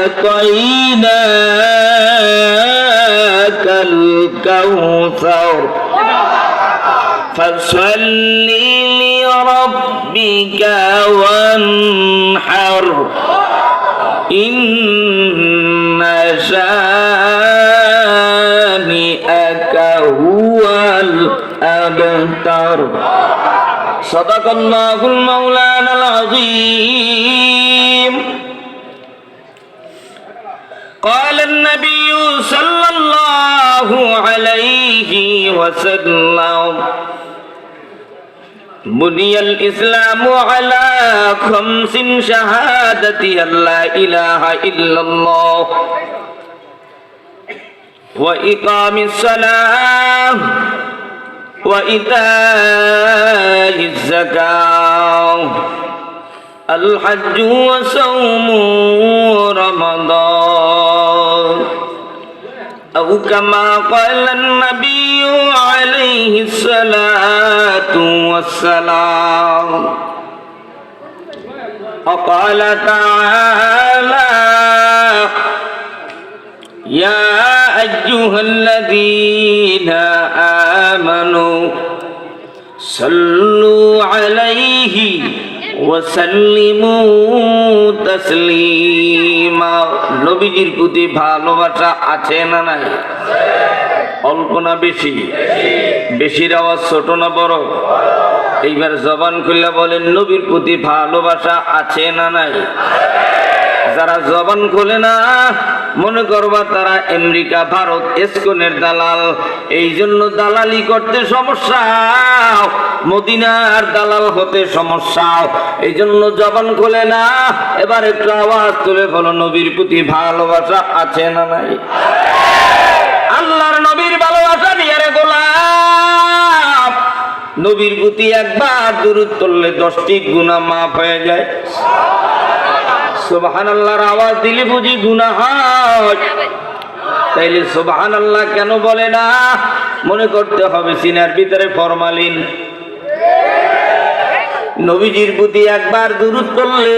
أعطيناك الكوثر فصل لربك وانحر إن شانئك هو الأبتر صدق الله المولانا العظيم قال النبي صلى الله عليه وسلم بني الإسلام على 5 شهادة أن لا إله إلا الله وإقام الصلاة وإيتاء الزكاة الحج وصوم رمضان أو كما قال النبي عليه الصلاة والسلام وقال تعالى يا أيها الذين آمنوا صلوا عليه وسلموا تسليما নবীজির প্রতি ভালোবাসা আছে না নাই? অল্প না বেশি? বেশির আওয়াজ ছোট না বড়? এইবার জবান খুলে বলেন নবীর প্রতি ভালোবাসা আছে না নাই? যারা জবান খোলে না মনে করবা তারা আমেরিকা ভারত এসকনের দালাল, এই জন্য দালালি করতে সমস্যা, মদিনার দালাল হতে সমস্যা, এই জন্য জবান খোলে না। এবার একটু আওয়াজ তুলে বলো নবীর প্রতি ভালোবাসা আছে না নাই? আল্লাহর নবীর ভালোবাসা নিয়ে রে গোলাম, নবীর প্রতি একবার দুরূদ পড়লে 10টি গুনাহ মাফ হয়ে যায়। সুবহানাল্লাহর আওয়াজ দিলে বুঝি গুনাহ হয়? তাইলে সুবহানাল্লাহ কেন বলে না? মনে করতে হবে সিনার ভিতরে ফরমালিন। নবীজির প্রতি একবার দুরূদ পড়লে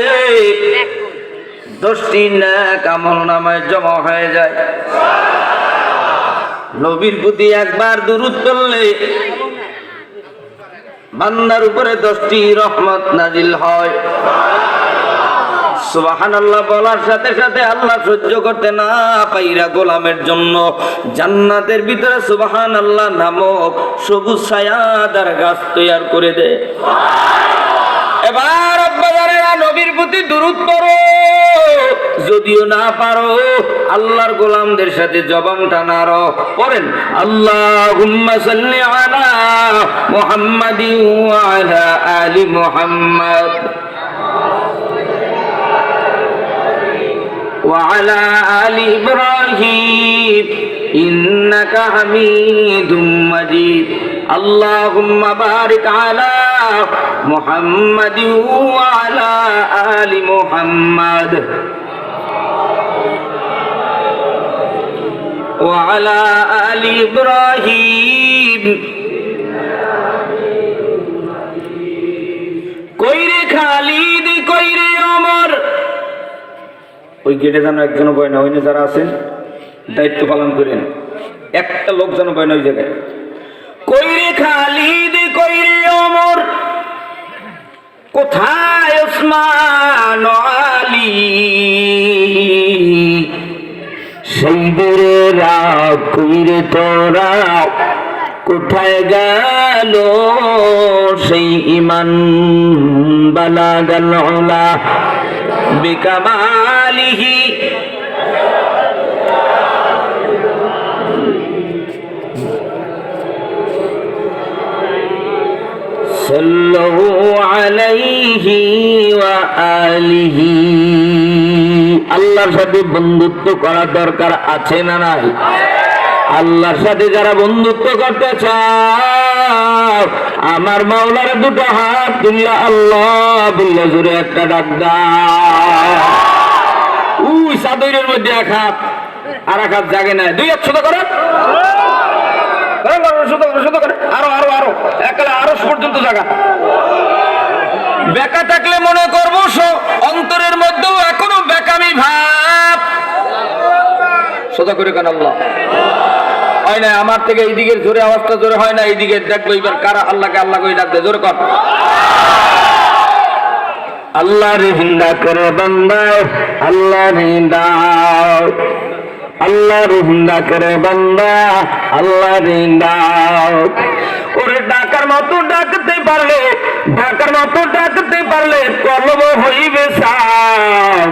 10টি নেক আমলনামায় জমা হয়ে যায়। নবীর প্রতি একবার দুরূদ পড়লে বান্দার উপরে 10টি রহমত নাজিল হয়। সুবহানাল্লাহ বলার সাথে সাথে আল্লাহ সহ্য করতে না পাইরা গোলামের জন্য জান্নাতের ভিতরে সুবহানাল্লাহ নামক সবুজ ছায়াদার গাছ তৈরি করে দেয়। এবার আব্বাজানেরা নবীর প্রতি দুরূদ পড়ো, যদিও না পারো আল্লাহর গোলামদের সাথে জবানটা নাড়ো, পড়েন আল্লাহুম্মা সাল্লি আলা মুহাম্মাদিন ওয়া আলা আলি মুহাম্মাদ وعلى آل إبراهيم إنك حميد مجيد اللهم بارك على محمد وعلى آل محمد وعلى آل إبراهيم কইরে খালিদ কইরে ওমর, ওই গেটে যেন একজন বয় না, ওই যারা আছেন দায়িত্ব পালন করেন, একটা লোক যেন বয় না ওই জায়গায়। কইরে খালিদ কইরে ওমর, কোথায় ওসমান আলী, সেই বীরেরা কইরে তোরা কোথায় গেল, সেই ইমান বালাগাল উলা বিকামালিহি সাল্লু আলাইহি ওয়া আলিহি। আল্লাহর সাথে বন্ধুত্ব করার দরকার আছে না নাই? আল্লাহর সাথে যারা বন্ধুত্ব করতে চাও আমার মাওলার দুটো হাত তুললে আল্লাহ বললে জোরে একটা ডাক দাও। ওই চাদরের মধ্যে এক হাত আর এক হাত জাগে নাই, 2 হাত সোজা করেন, আরো আরো আরো একলা আরো পর্যন্ত জায়গা। বেকা থাকলে মনে করবো অন্তরের মধ্যেও এখনো বেকামি ভাব, সোজা করে কেন আল্লাহ হয় না আমার থেকে এইদিকে জোরে আওয়াজটা জোরে হয় না এইদিকে দেখবো এবার কারা আল্লাহকে আল্লাহ করে ডাকবে জোরে কর আল্লাহ রে হিন্দা করে বান্দা আল্লাহ রে দাও আল্লাহ রে হিন্দা করে বান্দা আল্লাহ রে দাও ওরে ডাকার মতো ডাকতে পারলে কলব হইবে সাফ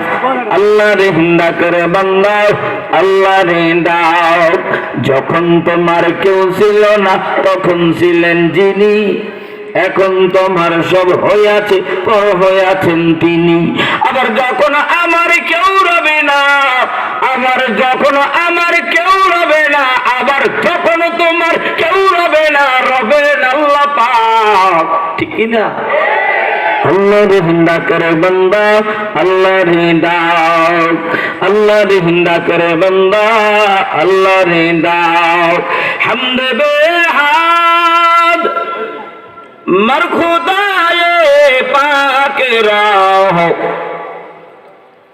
আল্লাহ রে হিন্দা করে বান্দা আল্লাহ রে দাও যখন তোমার কেউ ছিল না তখন ছিলেন যিনি এখন তোমার সব হইয়াছে পর হইয়াছেন তিনি আবার যখন আমার কেউ রবে না আবার যখন তোমার কেউ রবে না রবেন আল্লাহ পাক ঠিক না আল্লাহ রে হিন্দা করে বান্দা আল্লাহ রে দাও আল্লাহ রে হিন্দা করে বান্দা আল্লাহ রে দাও হামদ বেহাদ मर खुदाए पाक राह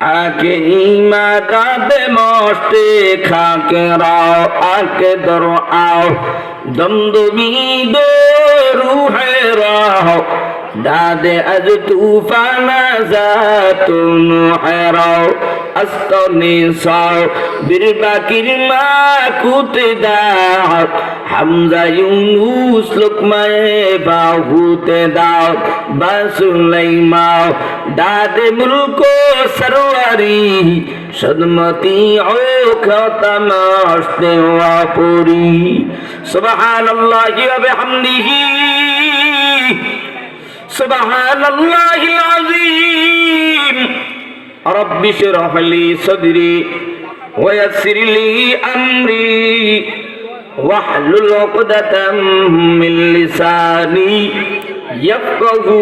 आके इमादत मोस्ते खाके राह आके दरो आओ दमदमी दो रूह राह दादे अज तूफान जातुन हैराव अस्तनी साव बिरबाकिर मा कुतदा हमजा यूनुस लुकमाए बाहुते दाव बासुलैमा दादे मुल्को सरवारी सदमती ओ खतमस्ते वापुरी सुबहानल्लाहि व बिहम्दिही सुबहानल्लाहिल अज़ीम रब्बि इश्रह ली सदरी व यस्सिर ली अमरी वाहलुल उक़दतम मिन लिसानी यफ़क़हू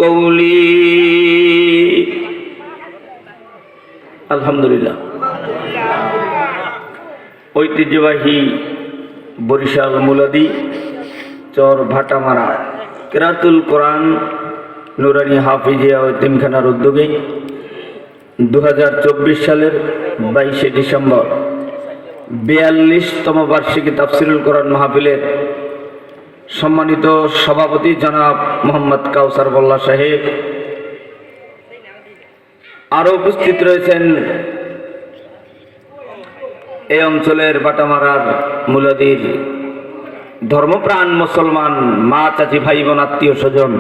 क़ौली আলহামদুলিল্লাহ ঐতিহ্যবাহী বরিশাল মুলাদি চর ভাটামারা কিরাতুল কোরআন নুরানি হাফিজিয়া ও তিমখানার উদ্যোগে 2024 সালের 22শে ডিসেম্বর 42তম বার্ষিকী তাফসিরুল কোরআন মাহফিলের সম্মানিত সভাপতি জনাব মোহাম্মদ কাউসার মোল্লা সাহেব আরো উপস্থিত রয়েছেন এই অঞ্চলের ভাটামারার মুলাদির ধর্মপ্রাণ মুসলমান মা চাচি ভাই বোন আত্মীয় স্বজন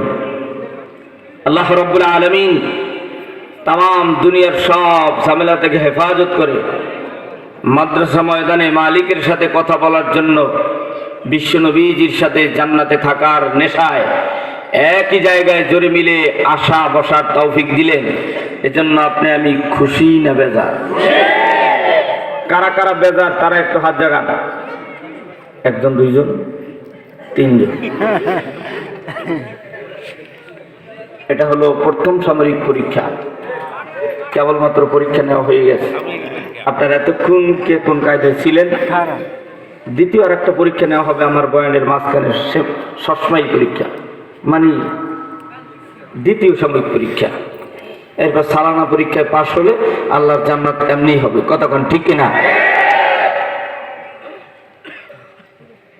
আল্লাহ রাব্বুল আলামিন तमाम দুনিয়ার সব ঝামেলা থেকে হেফাজত করে মাদ্রাসা ময়দানে মালিকের সাথে কথা বলার জন্য বিশ্ব নবীজির সাথে জান্নাতে থাকার নেশায় একই জায়গায় জোরে মিলে আশা বসার তৌফিক দিলেন এজন্য আপনি আমি খুশি না বেজার কারা কারা বেজার তারা একটু হাত জাগান একজন দুইজন তিনজন এটা হলো প্রথম সামরিক পরীক্ষা কেবলমাত্র পরীক্ষা নেওয়া হয়ে গেছে আপনারা এতক্ষণ কে কোন কায়দায় ছিলেন দ্বিতীয় আর একটা পরীক্ষা নেওয়া হবে আমার বয়ানের মাঝখানে সবসময় পরীক্ষা মানে দ্বিতীয় সামরিক পরীক্ষা এরপর সালানা পরীক্ষায় পাশ হলে আল্লাহর জান্নাত এমনি হবে কতক্ষণ ঠিক কিনা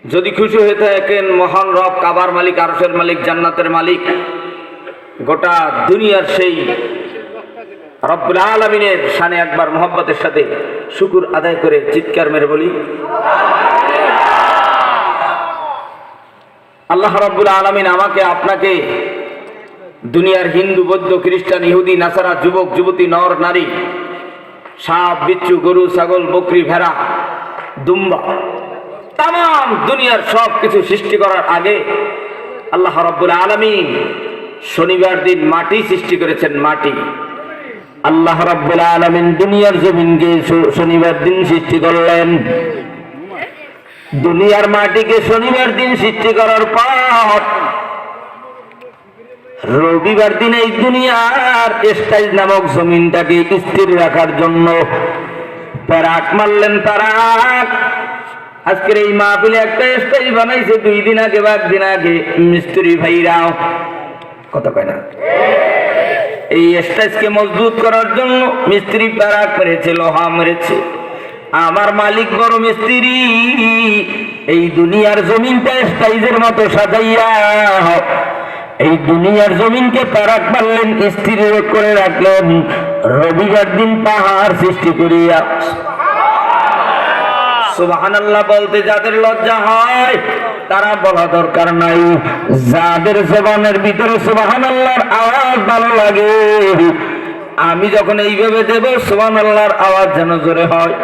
যদি খুশি হয়ে থাকেন মহান রব কাবার মালিক আরশের মালিক জান্নাতের মালিক গোটা দুনিয়ার সেই রব্বুল আলামিনের শানে একবার মোহাব্বতের সাথে শুকর আদায় করে চিৎকার মেরে বলি আল্লাহ রব্বুল আলামিন আমাকে আপনাকে দুনিয়ার হিন্দু বৌদ্ধ খ্রিস্টান ইহুদি নাসারা যুবক যুবতী নর নারী সাপ বিচ্ছু গরু ছাগল বকরি ভেড়া দুম্বা तमाम দুনিয়ার সব কিছু সৃষ্টি করার আগে আল্লাহ রাব্বুল আলামিন শনিবার দিন মাটি সৃষ্টি করেছেন মাটি আল্লাহ রাব্বুল আলামিন দুনিয়ার জমিনকে শনিবার দিন সৃষ্টি করলেন দুনিয়ার মাটিকে শনিবার দিন সৃষ্টি করার পর রবিবার দিন এই দুনিয়ার স্টাইল নামক জমিনটাকে স্থির রাখার জন্য প্যারাক মারলেন প্যারাক আজকের এই মাহফিলে একটা স্টেজ বানাইছে 2 দিন আগে বা 1 দিন আগে মিস্ত্রি ভাইরাও কথা কয় না এই স্টেজকে মজবুত করার জন্য মিস্ত্রি প্যারাক মেরেছে, লোহা মেরেছে। আমার মালিক বড় মিস্ত্রি, এই দুনিয়ার জমিনটা স্টাইজের মতো সাজাইয়া এই দুনিয়ার জমিনকে প্যারাক মারলেন, স্থির করে রাখলেন, রবিবার দিন পাহাড় সৃষ্টি করিয়া। সুবহানাল্লাহ বলতে যাদের লজ্জা হয় তারা বলা দরকার নাই, যাদের জবানের ভিতরে সুবহানাল্লাহর আওয়াজ ভালো লাগে, আমি যখন এইভাবে দেব সুবহানাল্লাহর আওয়াজ যেন জোরে হয়।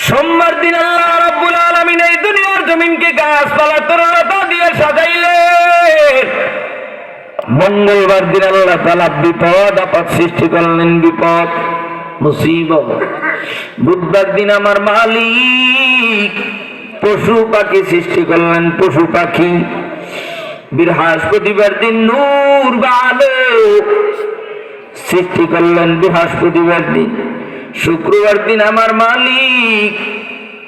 সোমবার দিন আল্লাহ রাব্বুল আলামিন এই দুনিয়ার জমিনকে গাছপালা তরুলতা দিয়ে সাজাইলেন। মঙ্গলবার দিন আল্লাহ তাআলা বিপদ আপদ সৃষ্টি করলেন, বিপদ মুসিবত। বুধবার দিন আমার মালিক পশু পাখি সৃষ্টি করলেন, পশু পাখি। বৃহস্পতিবার দিন নূর বা আলো সৃষ্টি করলেন, বৃহস্পতিবার দিন। শুক্রবার দিন আমার মালিক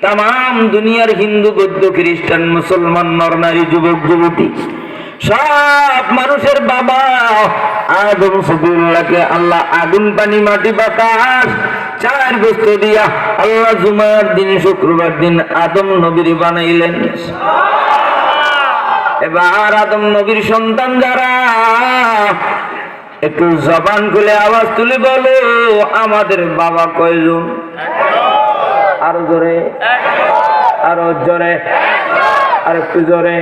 তাম দুনিয়ার হিন্দু বৌদ্ধ খ্রিস্টান মুসলমান নর নারী যুবক যুবতী সব মানুষের বাবা আদম সফিউল্লাহকে আল্লাহ আগুন পানি মাটি বাতাস চার বস্তু দিয়া আল্লাহ জুমার দিন শুক্রবার দিন আদম নবীর বানাইলেন। এবার আদম নবীর সন্তান যারা একটু জবান খুলে আওয়াজ তুলে বলো, আমাদের বাবা কয়জন? আরো জোরে, আরো জোরে, আর একটু জোরে।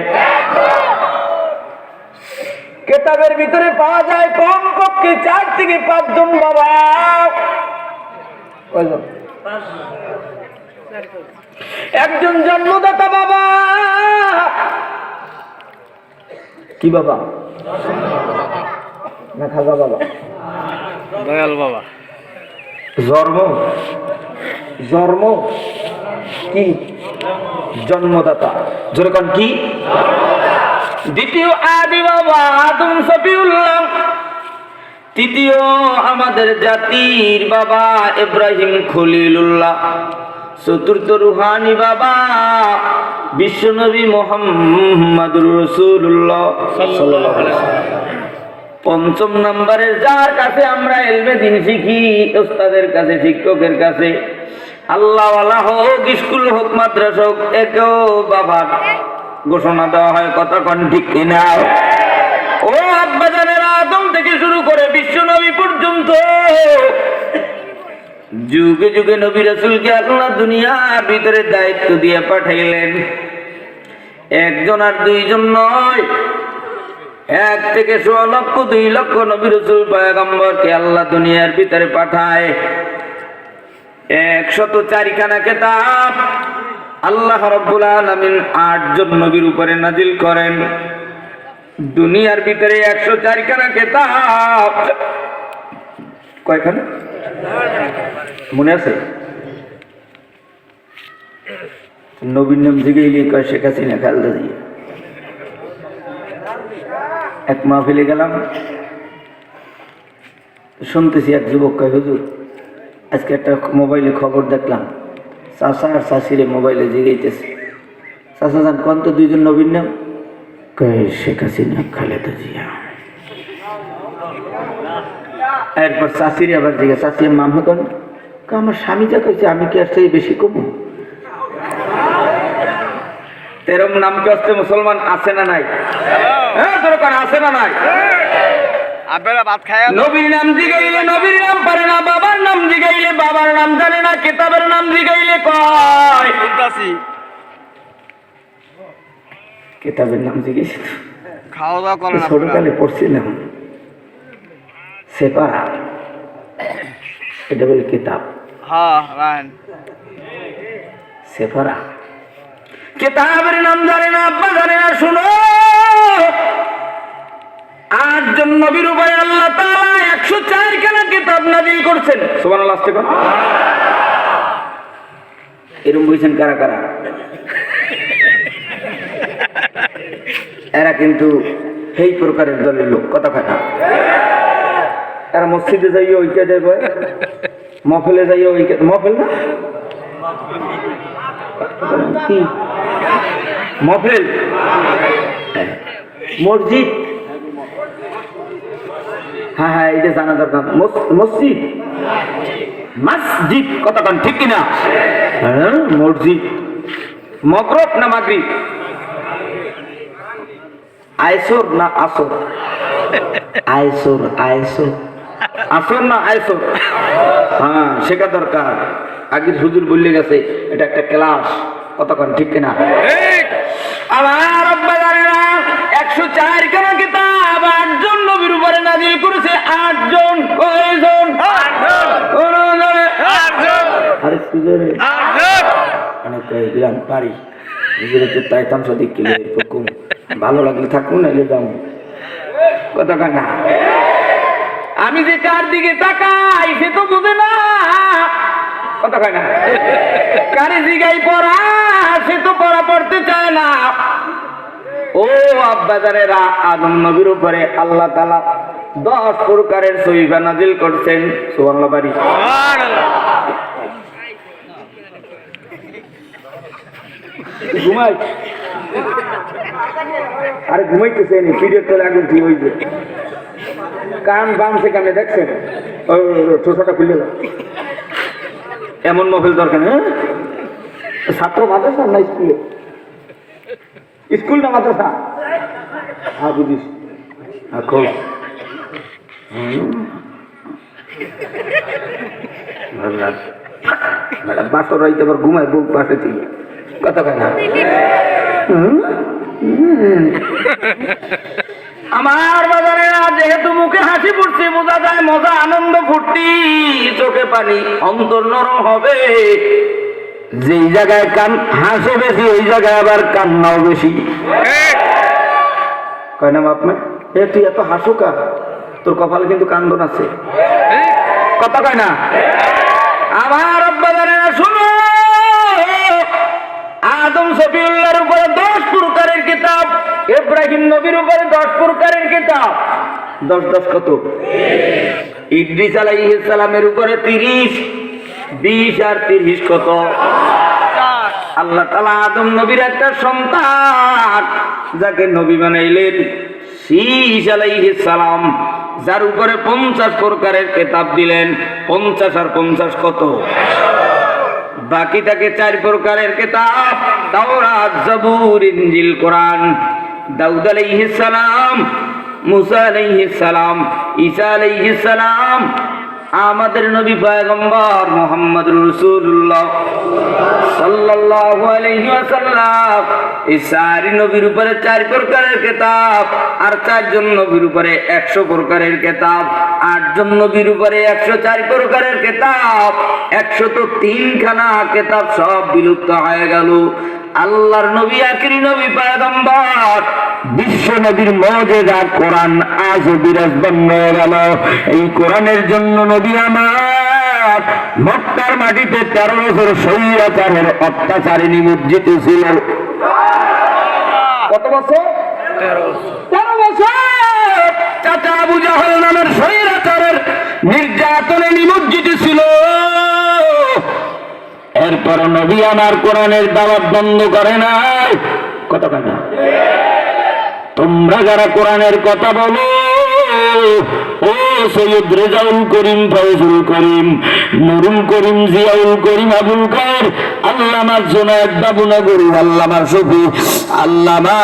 কিতাবের ভিতরে পাওয়া যায় কমপক্ষে 4 থেকে 5 জন বাবা। কয়জন? একজন জন্মদাতা বাবা। কি বাবা? না খাজা বাবা, দয়াল বাবা। জন্ম জন্ম কি? জন্মদাতা। যেরকম কি? দ্বিতীয় আদি বাবা আদম সফিউল্লাহ। তৃতীয় আমাদের জাতির বাবা ইব্রাহিম খলিলুল্লাহ। চতুর্থ রুহানি বাবা বিশ্বনবী মুহাম্মদুর রাসূলুল্লাহ সাল্লাল্লাহু আলাইহি ওয়াসাল্লাম। পঞ্চম নম্বরের যার কাছে আমরা ইলমে দ্বীন শিখি, উস্তাদের কাছে, শিক্ষকের কাছে, আল্লাহওয়ালা হোক, স্কুল হোক, মাদ্রাসা হোক, একেও বাবার ঘোষণা দেওয়া হয়। কথা কোন ঠিক কিনা? ও আব্বাজানেরা, আদম থেকে শুরু করে বিশ্বনবী পর্যন্ত যুগে যুগে নবী রাসূলকে আল্লাহ দুনিয়ার ভিতরে দায়িত্ব দিয়ে পাঠাইলেন। একজন আর দুইজন নয়, 1 থেকে 100 লক্ষ 2 লক্ষ নবী রাসূল পয়গম্বরকে আল্লাহ দুনিয়ার ভিতরে পাঠায়। 104 খানা কিতাব আল্লাহ রাব্বুল আলামিন 8 জন নবীর উপরে নাজিল করেন। দুনিয়ার ভিতরে 104 খানা কিতাব। কয়খানা মনে আছে? নবীর নাম জিগাইলে কয় শেখ হাসিনা, খালেদা জিয়া। এক মাহফিলে গেলাম, শুনতেছি এক যুবক কয়, হুজুর আজকে একটা মোবাইলে খবর দেখলাম, চাচা আর চাচিরে মোবাইলে জিগাইতেছে, চাচা যান কোন তো 2 জন নবীর নাম? কয় শেখ হাসিনা, খালেদা জিয়া। এরপর চাচিরে আবার জিজ্ঞাসা, চাচি মামা কোন? আমার স্বামী যা কইছে আমি কি আর চাই বেশি কম? এরকম নাম কি আসছে মুসলমান আছে না নাই? হ্যাঁ দরকার আছে না নাই? আপনারা ভাত খায় নবীর নাম জিগাইলে নবীর নাম পারে না, বাবার নাম জিগাইলে বাবার নাম জানে না, কিতাবের নাম জিগাইলে কয় বলতাছি কিতাবের নাম জিগাইছে। খাওয়া দাওয়া করেন না? ছোটকালে পড়ছিলাম সেপারা, এটা বলে কিতাব। হ্যাঁ রান সেপারা, কিতাবের নাম জানে না, আব্বা জানে না। শুনো, 8 জন নবীর উপরে আল্লাহ তাআলা 104 খানা কিতাব নাযিল করছেন। সুবহানাল্লাহ। আস্তে কোন এরকম বলছেন কারা কারা? এরা কিন্তু এই প্রকারের দলের লোক। কথা কথা এরা মসজিদে যাইও ওইটা দেব, মহফিলে যাইও ওইটা, মহফিল না কি মহফিল, মসজিদ, হ্যাঁ হ্যাঁ এটা জানা দরকার। মসজিদ, মসজিদ কথাটা ঠিক কিনা? হ্যাঁ মসজিদ। মগরব না মাগরিব? আয়সর না আসর? আয়সর, আয়সর, আসর না আয়সর? হ্যাঁ শেখা দরকার। আগের হুজুর বললে গেছে এটা একটা ক্লাস, কতক্ষণ ঠিক কিনা? আমার আব্বা জানেনা 104 খানা কিতাব 8 জন নবীর উপরে নাযিল করেছে। 8 জন। কয়জন? 8 জন। কোন জানে? 8 জন। আরে সুজরে 8 জন। অনেক কই দিলাম পারি নিজের তো তাই তামসা দেখিলে এরকম ভালো লাগলে থাকুন নাইলে যাও। কতক্ষণ না? আমি যে কার দিকে তাকাই সে তো বুঝে না। কথা কয় না? কারে জিগাই পড়া সে তো পড়া পড়তে চায় না। ও আব্বাজারেরা, আদম নবীর উপরে আল্লাহ তাআলা 10 প্রকারের সহিফা নাযিল করছেন। সুবহানাল্লাহ বাড়ি। সুবহানাল্লাহ। ঘুমাই, আরে ঘুমাইতেছে নি, পিরিয়ড চলে আগুন ঠিক হইছে। কান বাম সে কানে দেখছেন? ও ছোটটা খুলে দাও। এমন মহফিল দরকার। হ্যাঁ ছাত্র মাদ্রাসা না স্কুলে? স্কুল না মাদ্রাসা? হ্যাঁ বুঝিস। খোঁজ বাসর রাইতে আবার ঘুমায় বুক পাশে থেকে। কথা কয় না? আমার বাজারে যেহেতু মুখে হাসি ফুটছে বোঝা যায় মজা, আনন্দ, ফুর্তি, চোখে পানি, অন্তর নরম হবে। যেই জায়গায় কান হাসে বেশি ওই জায়গায় আবার কান্নাও বেশি। কয় না বাপ মা, এ তুই এত হাসু কা? তোর কপালে কিন্তু কান্দন আছে। কথা কয় না? আমার বাজারেরা শুনো, আদম সফিউল্লাহর উপরে 10 প্রকারের কিতাব, ইব্রাহিম নবীর উপরে 10 প্রকারের কিতাব। 10 10 কত? ইদ্রিস আলাইহিস সালামের উপরে 30, 20 আর 30 কত? আল্লাহ তাআলা আদম নবীর একটা সন্তান যাকে নবী বানাইলেন শীস আলাইহিস সালাম, যার উপরে 50 প্রকারের কিতাব দিলেন। 50 আর 50 কত? বাকি থাকে 4 প্রকারের কিতাব, তাওরাত, জবুর, ইনজিল, কোরআন। দাউদ আলাইহিস সালাম, মুসা আলাইহিস সালাম, ঈসা আলাইহিস সালাম, আমাদের নবী পয়গম্বর মুহাম্মদুর রাসূলুল্লাহ সাল্লাল্লাহু আলাইহি ওয়াসাল্লাম, এই 4 নবীর উপরে 4 প্রকারের কিতাব, আর 4 জন নবীর উপরে 100 প্রকারের কিতাব, 8 জন নবীর উপরে 104 প্রকারের কিতাব। 103 খানা কিতাব সব বিলুপ্ত হয়ে গেল। আল্লাহর নবী, আখিরি নবী, পয়গম্বর, বিশ্ব নবীর মুজিজা কোরআন আজ বিরাজমান হয়ে গেল। এই কোরআনের জন্য নবী আমার মক্কার মাটিতে 13 বছর স্বৈরাচারের অত্যাচারে নিমজ্জিত ছিল। কত বছর? 13 বছর। চাচা আবু জাহল নামের স্বৈরাচারের নির্যাতনে নিমজ্জিত ছিল। এরপর নবী আমার কোরআনের দাওয়াত বন্ধ করে নাই। কত কথা? তোমরা যারা কোরআনের কথা বলো, ও সৈয়দ রেজাউল করিম, ফয়জুল করিম, নুরুল করিম, জিয়াউল করিম, আবুল খায়ের, আল্লামা জুনায়েদ বাবুনগরী, আল্লামা শফি, আল্লামা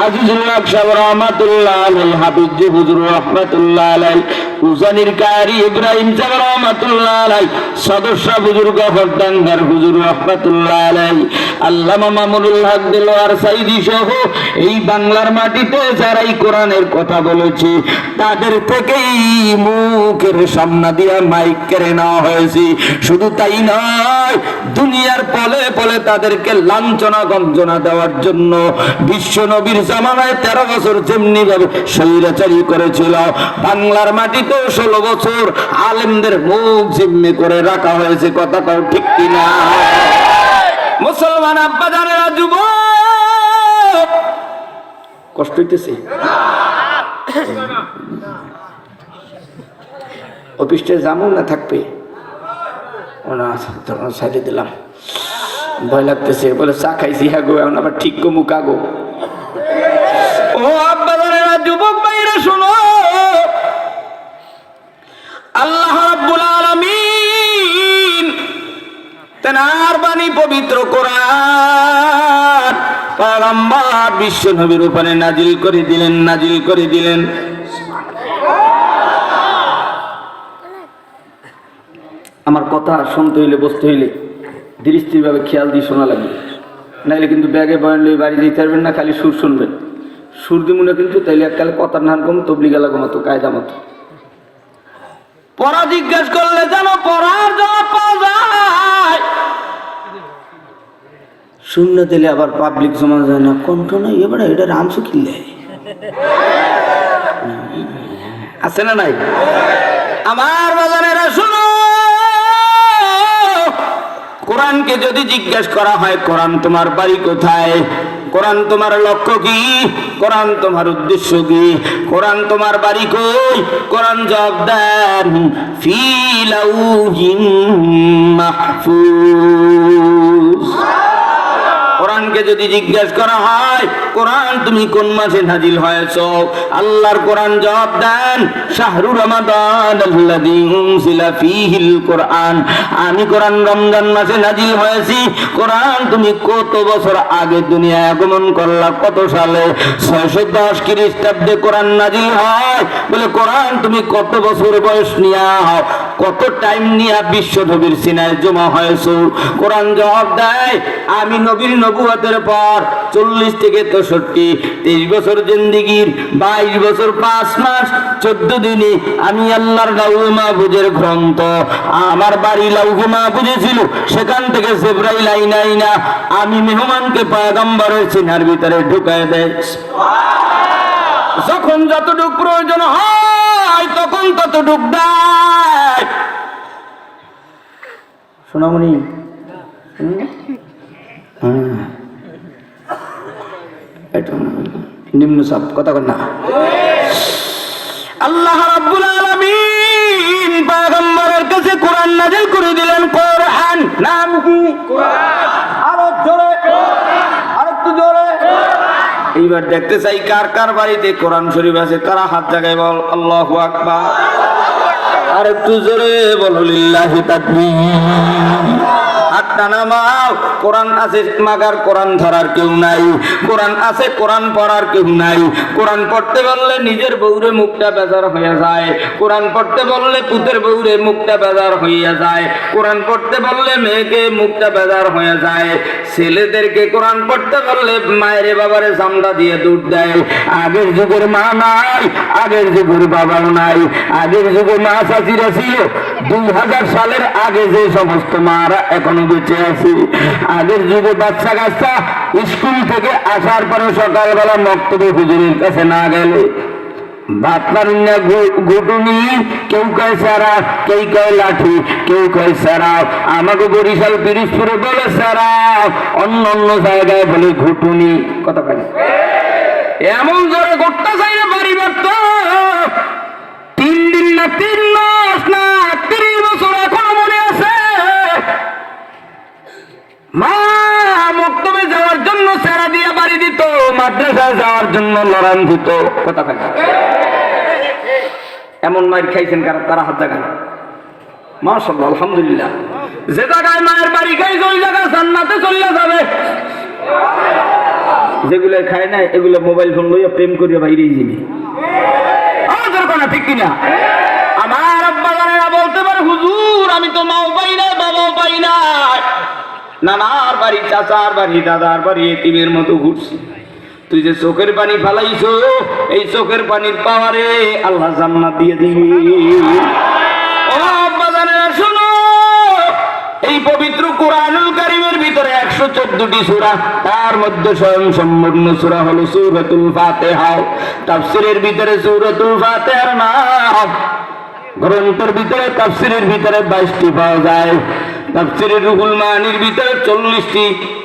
আজিজুল হক সাহেব রহমাতুল্লাহ আলাইহি, হাফিজ হুজুর রহমাতুল্লাহ আলাইহি, উজানির কারি ইব্রাহিম সাহেব রহমাতুল্লাহ আলাইহি, সদস্য হুজুর গফরদাঙ্গার হুজুর রহমাতুল্লাহ আলাইহি, আল্লামা মামুনুল হক দেলোয়ার সাইদি সহ এই বাংলার মাটিতে যারাই কোরআনের কথা বলেছে তাদের থেকেই মুখের সামনে দিয়া মাইক কেড়ে নেওয়া হয়েছে। শুধু তাই নয়, দুনিয়ার পলে পলে তাদেরকে লাঞ্ছনা গঞ্জনা দেওয়ার জন্য বিশ্ব নবীর জামানায় 13 বছর যেমনি ভাবে স্বৈরাচারী করেছিল, বাংলার মাটিতে 16 বছর আলেমদের মুখ জিম্মি করে রাখা হয়েছে। কথা কও ঠিক কিনা? মুসলমান আব্বা জানেরা, যুবক কষ্ট হইতেছে? অফিসে যাবো না থাকবে? সাইডে দিলাম, ভয় লাগতেছে। বলে চা খাইছি, হ্যাঁ গো, এখন আবার ঠিক কমু কাগো। ও আব্বাজানেরা, যুবক ভাইরা শোনো, আল্লাহ রাব্বুল আলামিন তেনার বাণী পবিত্র কোরআন পয়গম্বর বিশ্ব নবীর উপরে নাজিল করে দিলেন। আমার কথা শুনতে হইলে, বসতে হইলে দৃষ্টিভাবে খেয়াল দিয়ে শোনা লাগবে, নাইলে কিন্তু ব্যাগে বয়ান লই বাড়ি যেতে পারবেন না, খালি সুর শুনবেন। সুর দিমুনে কিন্তু তাইলে এককালে কথার নাম কম, তবলিগা লাগো মতো, কায়দা মতো। পড়া জিজ্ঞেস করলে যেন পড়ার জবাব পাওয়া যায়, শূন্য দিলে আবার পাবলিক জমা যায় না, কণ্ঠ নাই এবার এটা রামসু কিনলে আছে না নাই? আমার বাজানেরা শুনো, কোরআনকে যদি জিজ্ঞেস করা হয় কোরআন তোমার বাড়ি কোথায়, কোরআন তোমার লক্ষ্য কি, কোরআন তোমার উদ্দেশ্য কি, কোরআন তোমার বাড়ি কই, কোরআন জবাব দেন ফি লাউহিম মাহফুজ। কোরআনকে যদি জিজ্ঞেস করা হয় কোরআন তুমি কোন মাসে নাজিল হয়েছ, আল্লাহর কোরআন জবাব দেন শাহরু রমাদান আল্লাযী উনজিলা ফীহিল কোরআন, আমি কোরআন রমজান মাসে নাজিল হয়েছি। কোরআন তুমি কত বছর আগে দুনিয়ায় আগমন করলা, কত সালে? 610 খ্রিস্টাব্দে কোরআন নাজিল হয়। বলে কোরআন তুমি কত বছর বয়স নিয়া, কত টাইম নিয়া বিশ্ব নবীর সিনায় জমা হয়েছ? কোরআন জবাব দেয় আমি নবীর নবুয়তের পর 40 থেকে 63, 23 বছর জিন্দেগির 22 বছর 5 মাস 14 দিনে আমি আল্লাহর লাউহে মাহফুজের গ্রন্থ, আমার বাড়ি লাউহে মাহফুজে ছিল, সেখান থেকে জিবরাইল আইনা আমি মেহমানকে পয়গম্বরের সিনার ভিতরে ঢুকায় দেয়। যখন যতটুক প্রয়োজন হয় তখন ততটুক দেয়। সোনামণি নিম্ন সব কথা কর না। আল্লাহ রাব্বুল আলামিন পয়গম্বরের কাছে কোরআন নাযিল করে দিলেন। কোরআন নাম কি? আরো জোরে, আর একটু জোরে। এইবার দেখতে চাই কার কার বাড়িতে কোরআন শরীফ আছে, তারা হাত জায়গায় বল আল্লাহু আকবার। আর একটু জোরে বলো লিল্লাহি তাকবীর। হাতটা নামাও। কোরআন আছে মাগার কোরআন ধরার কেউ নাই, কোরআন আছে কোরআন পড়ার কেউ নাই। কোরআন পড়তে বললে নিজের বউরে মুখটা বেজার হয়ে যায়, কোরআন পড়তে বললে পুতের বউরে মুখটা বেজার হইয়া যায়, কোরআন পড়তে বললে মেয়েকে মুখটা বেজার হয়ে যায়, ছেলেদেরকে কোরআন পড়তে বললে মায়ের বাবারে চামড়া দিয়ে দুধ দেয়। আগের যুগের মা নাই, আগের যুগের বাবাও নাই। আগের যুগের মা চাচিরা ছিল 2000 সালের আগে যে সমস্ত মারা এখনো বেঁচে আছে। আগের যুগে বাচ্চা কাচ্চা স্কুল থেকে আসার পরে সকালবেলা মক্তবে হুজুরের কাছে না গেলে ভাত পারেন না, ঘুটুনি, কেউ কয় সারা, কেউ কয় লাঠি, কেউ কয় সারাও। আমাকে বরিশাল পিরিজপুরে বলে সারাও, অন্য অন্য জায়গায় বলে ঘুটুনি। কথা কয় এমন জোরে গোট্টা চাইলে বাড়ি বাড়ত 3 দিন না 3 মাস না 30 বছর এখনো মনে আছে। মা মক্তবে যাওয়ার জন্য সেরা দিয়ে বাড়ি দিত, মাদ্রাসায় যাওয়ার জন্য লড়ান দিত। কথা কয় এমন মায়ের খাইছেন কারা? তারা হাত জায়গা মাশাআল্লাহ আলহামদুলিল্লাহ। যে জায়গায় মায়ের বাড়ি খাইছে ওই জায়গায় জান্নাতে চলে যাবে। যেগুলো খায় না এগুলো মোবাইল ফোন লইয়া প্রেম করিয়া বাইরেই যাবে। আমাদের কোনো ঠিক কিনা? আমার আব্বা জানেরা বলতে পারে হুজুর আমি তো মাও পাই না বাবাও পাই না, নানার বাড়ি চাচার বাড়ি দাদার বাড়ি এতিমের মতো ঘুরছি। তুই যে চোখের পানি ফালাইছো, এই চোখের পানির পাওয়ারে আল্লাহ জান্নাত দিয়ে দিবি। ও আব্বা জানেরা শুনো, এই পবিত্র কোরআনুল কারীমের ভিতরে 114টি সূরা, তার মধ্যে স্বয়ং সম্পূর্ণ সূরা হলো সূরাতুল ফাতিহা। তাফসীরের ভিতরে সূরাতুল ফাতিহার নাম গ্রন্থের ভিতরে তাফসীরের ভিতরে 22টি পাওয়া যায়। তাফসীরের রুহুল মানির ভিতরে 40টি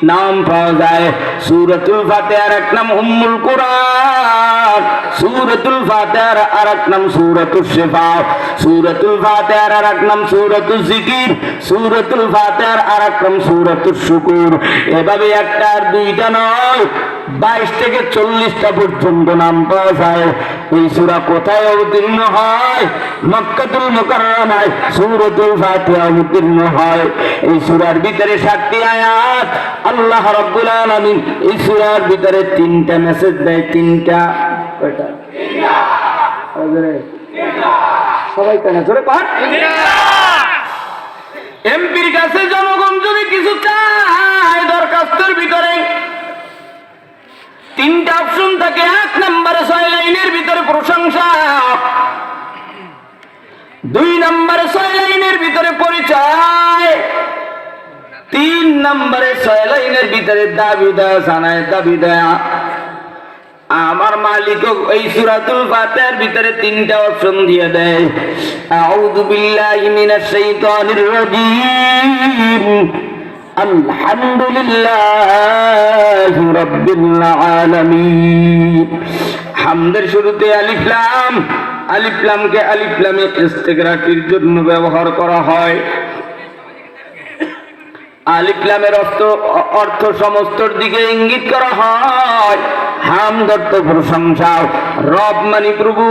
নাম পাওয়া যায়। সূরাতুল ফাতিহার এক নাম উম্মুল কুরআন, সূরাতুল ফাতিহার আরেক নাম সূরাতুশ শিফা, সূরাতুল ফাতিহার আরেক নাম সূরাতুজ জিকির, সূরাতুল ফাতিহার আরেক নাম সূরাতুশ শুকুর। এভাবে একটা আর দুইটা নয় 22 থেকে 40টা পর্যন্ত নাম পাওয়া যায়। এই সূরা কোথায় অবতীর্ণ হয়? মক্কাতুল মুকাররমায় সূরাতুল ফাতিহা অবতীর্ণ হয়। এই সূরার ভিতরে 7টি আয়াত। আল্লাহ রাব্বুল আলামিন এই সূরার ভিতরে 3টা মেসেজ দেয়। 3টা কয়টা? 3টা। সবাই কেন জোরে পাঠ? এমপির কাছে জনগণ যদি কিছু চায়, দরখাস্তের ভিতরে 3টা অপশন থাকে। 1 নম্বরে 6 লাইনের ভিতরে প্রশংসা, 2 নম্বরে 6 লাইনের ভিতরে পরিচয়, 3 নম্বরে 6 লাইনের ভিতরে দাবি দেয়া, জানায় দাবি দেয়া। আমার মালিক এই সূরাতুল ফাতিহার ভিতরে 3টা অপশন দিয়ে দেয়। আউযু বিল্লাহি মিনাশ শাইতানির রাজীম, আলহামদুলিল্লাহি রাব্বিল আলামিন। হামদের শুরুতে আলিফ লাম, আলিফ লামকে আলিফ লামে ইস্তিগরাকির জন্য ব্যবহার করা হয়। আলিফ লামের অর্থ সমস্তর দিকে ইঙ্গিত করা হয়। হামদ অর্থ প্রশংসা, রব মানে প্রভু,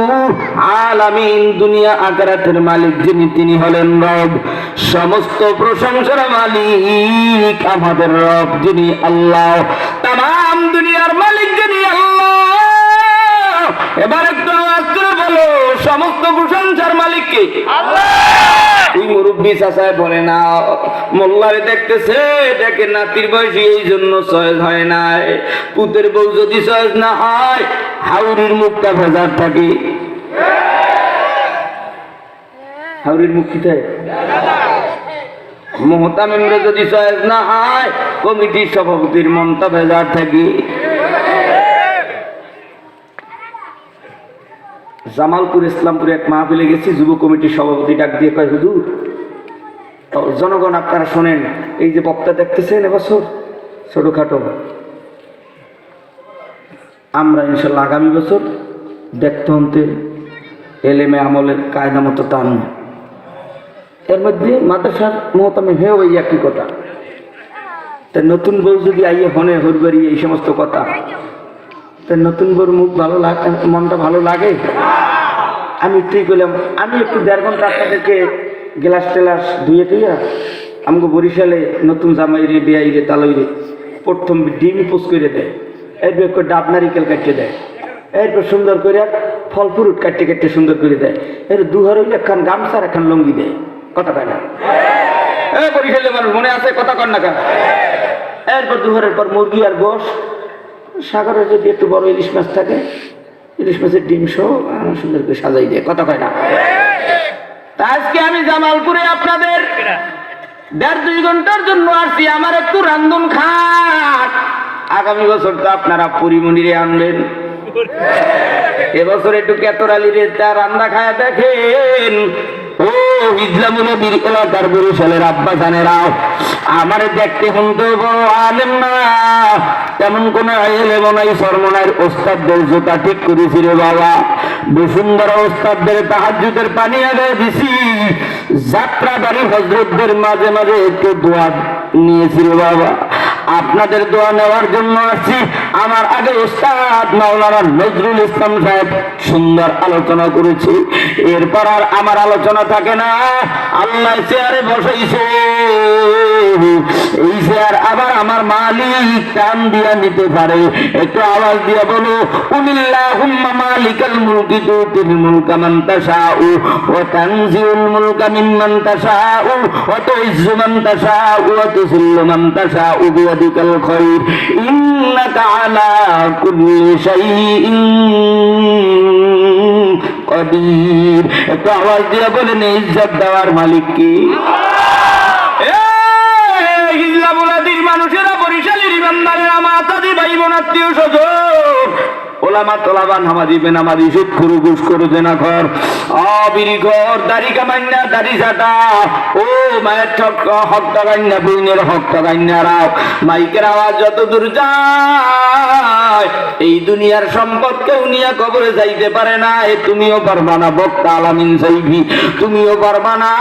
আলামিন দুনিয়া আখিরাতের মালিক যিনি, তিনি হলেন রব। সমস্ত প্রশংসার মালিক আমাদের রব যিনি আল্লাহ, তামাম দুনিয়ার মালিক যিনি আল্লাহ। এবার একটু আওয়াজ করে বলো, সমস্ত প্রশংসার মালিক কে? আল্লাহ। ওই মুরব্বী চাচায় বলে না, মোল্লারে দেখতেছে, দেখে নাতির বয়সী এই জন্য সহজ হয় না। পুতের বউ যদি সহজ না হয়, হাউরির মুখটা ভেজার থাকে। হাউরির মুখ কি থাকে? মোহতামিমরে যদি সহজ না হয়, কমিটির সভাপতির মনটা ভেজার থাকে। জামালপুর ইসলামপুরে এক মাহফিলে গেছি, যুব কমিটির সভাপতি ডাক দিয়ে কয়, হুজুর জনগণ আপনারা শোনেন, এই যে বক্তা দেখতেছেন এবছর ছোটখাটো, আমরা ইনশাল্লাহ আগামী বছর দেখতে হতে এলেমে আমলের কায়দা মতো টান। এর মধ্যে মাদ্রাসার মহতামে হয়ে ওই একই কথা। তা নতুন বউ যদি আইয়ে হনে হরবারি এই সমস্ত কথা, তা নতুন বউর মুখ ভালো লাগে, মনটা ভালো লাগে। আমি ঠিক করলাম, আমি একটু 1.5 ঘন্টা আপনাদেরকে গ্লাস টেলাস ধুয়ে টুইয়া আমাকে বরিশালে নতুন জামাইরে বেয়াইরে তালইরে প্রথম ডিম পোস করে দেয়, এরপর একটু ডাব নারিকেল কাটতে দেয়, এরপর সুন্দর করে ফল ফ্রুট কাটতে কাটতে সুন্দর করে দেয়। এর দুহার হইলে একখান গামছার একখান লঙ্গি দেয়। কথা কয় না? বরিশালে মানুষ মনে আছে, কথা কন না কেন? এরপর দুহারের পর মুরগি আর গোশ, সাগরে যদি একটু বড় ইলিশ মাছ থাকে, ইলিশ মাছের ডিম সহ সুন্দর করে সাজাই দেয়। কথা কয় না? তা আজকে আমি জামালপুরে আপনাদের 1.5-2 ঘন্টার জন্য আসছি, আমার একটু রান্ধন খাট। আগামী বছর তো আপনারা পরিমণিরে আনবেন, এবছর একটু কেতরালিরে তা রান্না খায় দেখেন। ও ইসলামী নবীর এলাকার বরিশালের আব্বা জানেরাও, আমারে দেখতে শুনতে বড় আলেম না, তেমন কোন এলেম নাই। সরমনার ওস্তাদদের জুতা ঠিক করেছি রে বাবা, বসুন্ধরা ওস্তাদদের তাহাজ্জুদের পানি আগায় দিছি, যাত্রাবাড়ি হযরতদের মাঝে মাঝে একটু দোয়া নিয়েছি রে বাবা। আপনাদের দোয়া নেওয়ার জন্য আসছি। আমার আগে ওস্তাদ মাওলানা নজরুল ইসলাম সাহেব সুন্দর আলোচনা করেছে, এরপর আর আমার আলোচনা থাকে না। আল্লাহ চেয়ারে বসাইছে, এই চেয়ার আবার আমার মালিক টান দিয়া নিতে পারে। একটু আওয়াজ দিয়া বলো, কুলিল্লাহুম্মা মালিকাল মুলকি তুতিল মুলকা মান তাশাউ ওয়া তানজিউল মুলকা মিম্মান তাশাউ ওয়া তুইজ্জু মান তাশাউ ওয়া তুযিল্লু মান তাশাউ বিয়াদিকাল খায়র ইন্নাকা আলা কুল্লি শাইইন কাদির। একটু আওয়াজ দিয়া বলেন, ইজ্জত দেওয়ার মালিক কি? মানুষেরা, বরিশালের ইমানদারেরা, মাতাদি ভাই বোন, আত্মীয় স্বজন, ওলামা তোলাবান, হামাদি বেনামাদি, সুদ খুরু ঘুষ করু জেনা ঘর, অবিরি ঘর, দাড়ি কামাইনা, দাড়ি ঝাঁটা, ও মায়ের হক টাকাইনা, বইনের হক টাকাইনারাও, মাইকের আওয়াজ যত দূর যায়, এই দুনিয়ার সম্পদ কেউ নিয়ে কবরে যাইতে পারে না। তুমিও পারবা না, বক্তা আলামিন সাইফি, তুমিও পারবা না।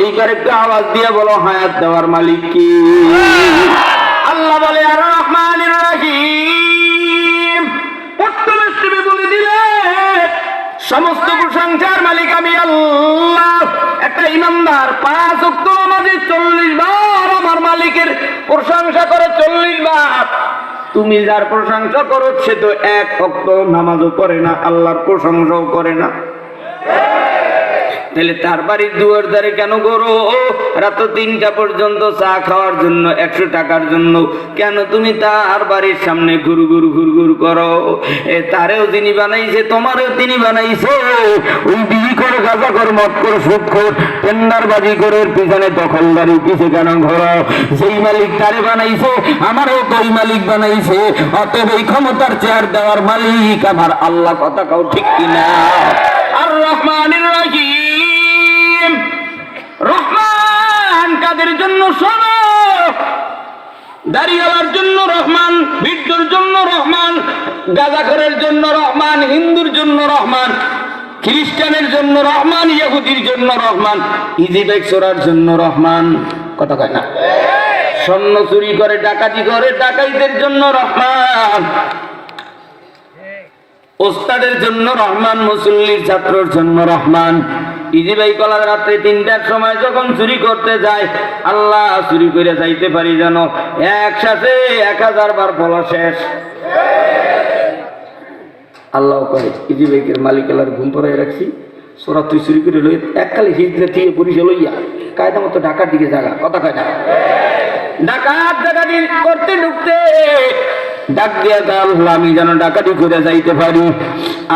এইবার একটু আওয়াজ দিয়ে বলো, হায়াত দেওয়ার মালিক কি? আল্লাহ বলে, আর রহমানির রহিম, একটা ইমানদার 5 ওয়াক্ত নামাজে 40 বার আমার মালিকের প্রশংসা করে, 40 বার। তুমি যার প্রশংসা করো সে তো 1 ওয়াক্ত নামাজও করে না, আল্লাহর প্রশংসাও করে না। তাহলে তার বাড়ির দুয়ার ধারে কেন করো? রাত 3টা পর্যন্ত চা খাওয়ার জন্য, 100 টাকার জন্য কেন তুমি তার বাড়ির সামনে ঘুর ঘুর করো? তারেও যিনি বানাইছে, তোমারও তিনি বানাইছে। ওই বিড়ি কর, গাঁজা কর, মদ কর, সুদ কর, টেন্ডারবাজি করে পিছনে দখলদারি পিছে কেন ঘোরো? যেই মালিক তারে বানাইছে আমারও তো ওই মালিক বানাইছে। অতএব এই ক্ষমতার চেয়ার দেওয়ার মালিক আমার আল্লাহ। কথা কাও ঠিক কিনা? আর রহমানির রহিম। রহমান কাদের জন্য? শোনো, দাড়িওয়ালার জন্য রহমান, ভিক্ষুর জন্য রহমান, গাঁজাখোরের জন্য রহমান, হিন্দুর জন্য রহমান, খ্রিস্টানের জন্য রহমান, ইহুদির জন্য রহমান, ইজি বাইক চোরার জন্য রহমান। কথা কয় না? স্বর্ণ চুরি করে, ডাকাতি করে, ডাকাইদের জন্য রহমান, ওস্তাদের জন্য রহমান, মুসল্লির ছাত্রর জন্য রহমান। ইজি ভাই কলা রাত্রে 3টার সময় যখন চুরি করতে যায়, আল্লাহ চুরি করে যাইতে পারি যেন একসাথে 1000 বার বলা শেষ। আল্লাহ করে ইজি ভাইকের মালিক আল্লাহর ঘুম পড়াই রাখছি, সোরা তুই চুরি করে লই এককালে হিজড়ে থেকে পুলিশে লইয়া কায়দা মতো ঢাকার দিকে জায়গা। কথা কয় না? ডাকাতি করতে ঢুকতে ডাক দিয়া আল্লাহ আমি যেন ডাকাতি করে যাইতে পারি।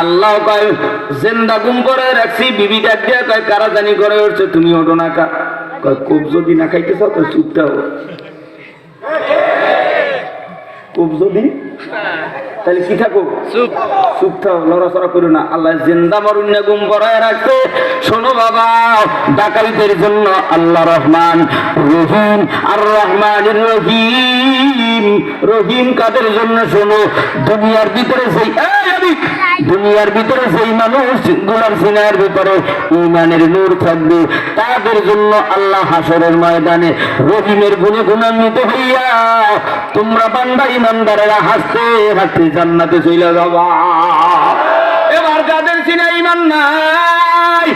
আল্লাহ কয় জেন্দা ঘুম করে রাখছি। বিবি ডাক দিয়া কয় কারা জানি করে উঠছে, তুমি ওঠো না কা? কয় খুব যদি না খাইতে চাও তো চুপটাও, খুব যদি তাহলে কি থাকো চুপ থাও, লড়াচড়া করো না। আল্লাহ জিন্দা মরুন্না ঘুম পড়ায় রাখছে। শোনো বাবা, ডাকাইতের জন্য আল্লাহ রহমান রহিম। আর রহমানির রহিম। রহিম কাদের জন্য? শোনো, দুনিয়ার ভিতরে সেই মানুষ গুলার সিনার ভিতরে ইমানের নূর থাকবে, তাদের জন্য আল্লাহ হাসরের ময়দানে রহিমের গুণে গুণান্বিত হইয়া তোমরা বান্দা ইমানদারেরা হাসতে হাসতে জান্নাতে চলে যাবা। এবার যাদের সিনা ইমান নাই,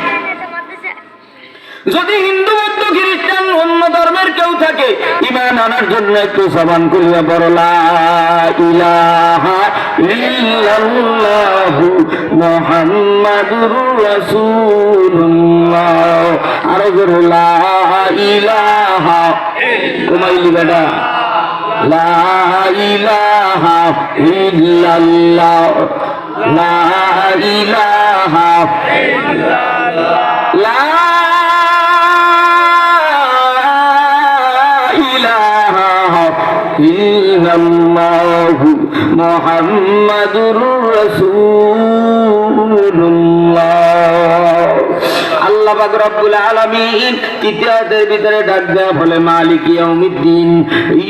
যদি হিন্দু, বৌদ্ধ, খ্রিস্টান, অন্য ধর্মের কেউ থাকে, ঈমান আনার জন্য একটু জবান করিয়া বড় লা ইলাহা ইল্লাল্লাহু মুহাম্মাদুর রাসূলুল্লাহ। আরো জোরে লা ইলাহা, ঘুমাইলি বেটা, লা ইলাহা ইল্লাল্লাহ, লা ইলাহা ইল্লাল্লাহ, লা ইল্লাল্লাহু মুহাম্মাদুর রাসূলুল্লাহ। আল্লাহ পাক রব্বুল আলামিন তৃতীয়দের ভিতরে ডাক দেয়া বলে মালিক ইয়াউমিদ্দিন,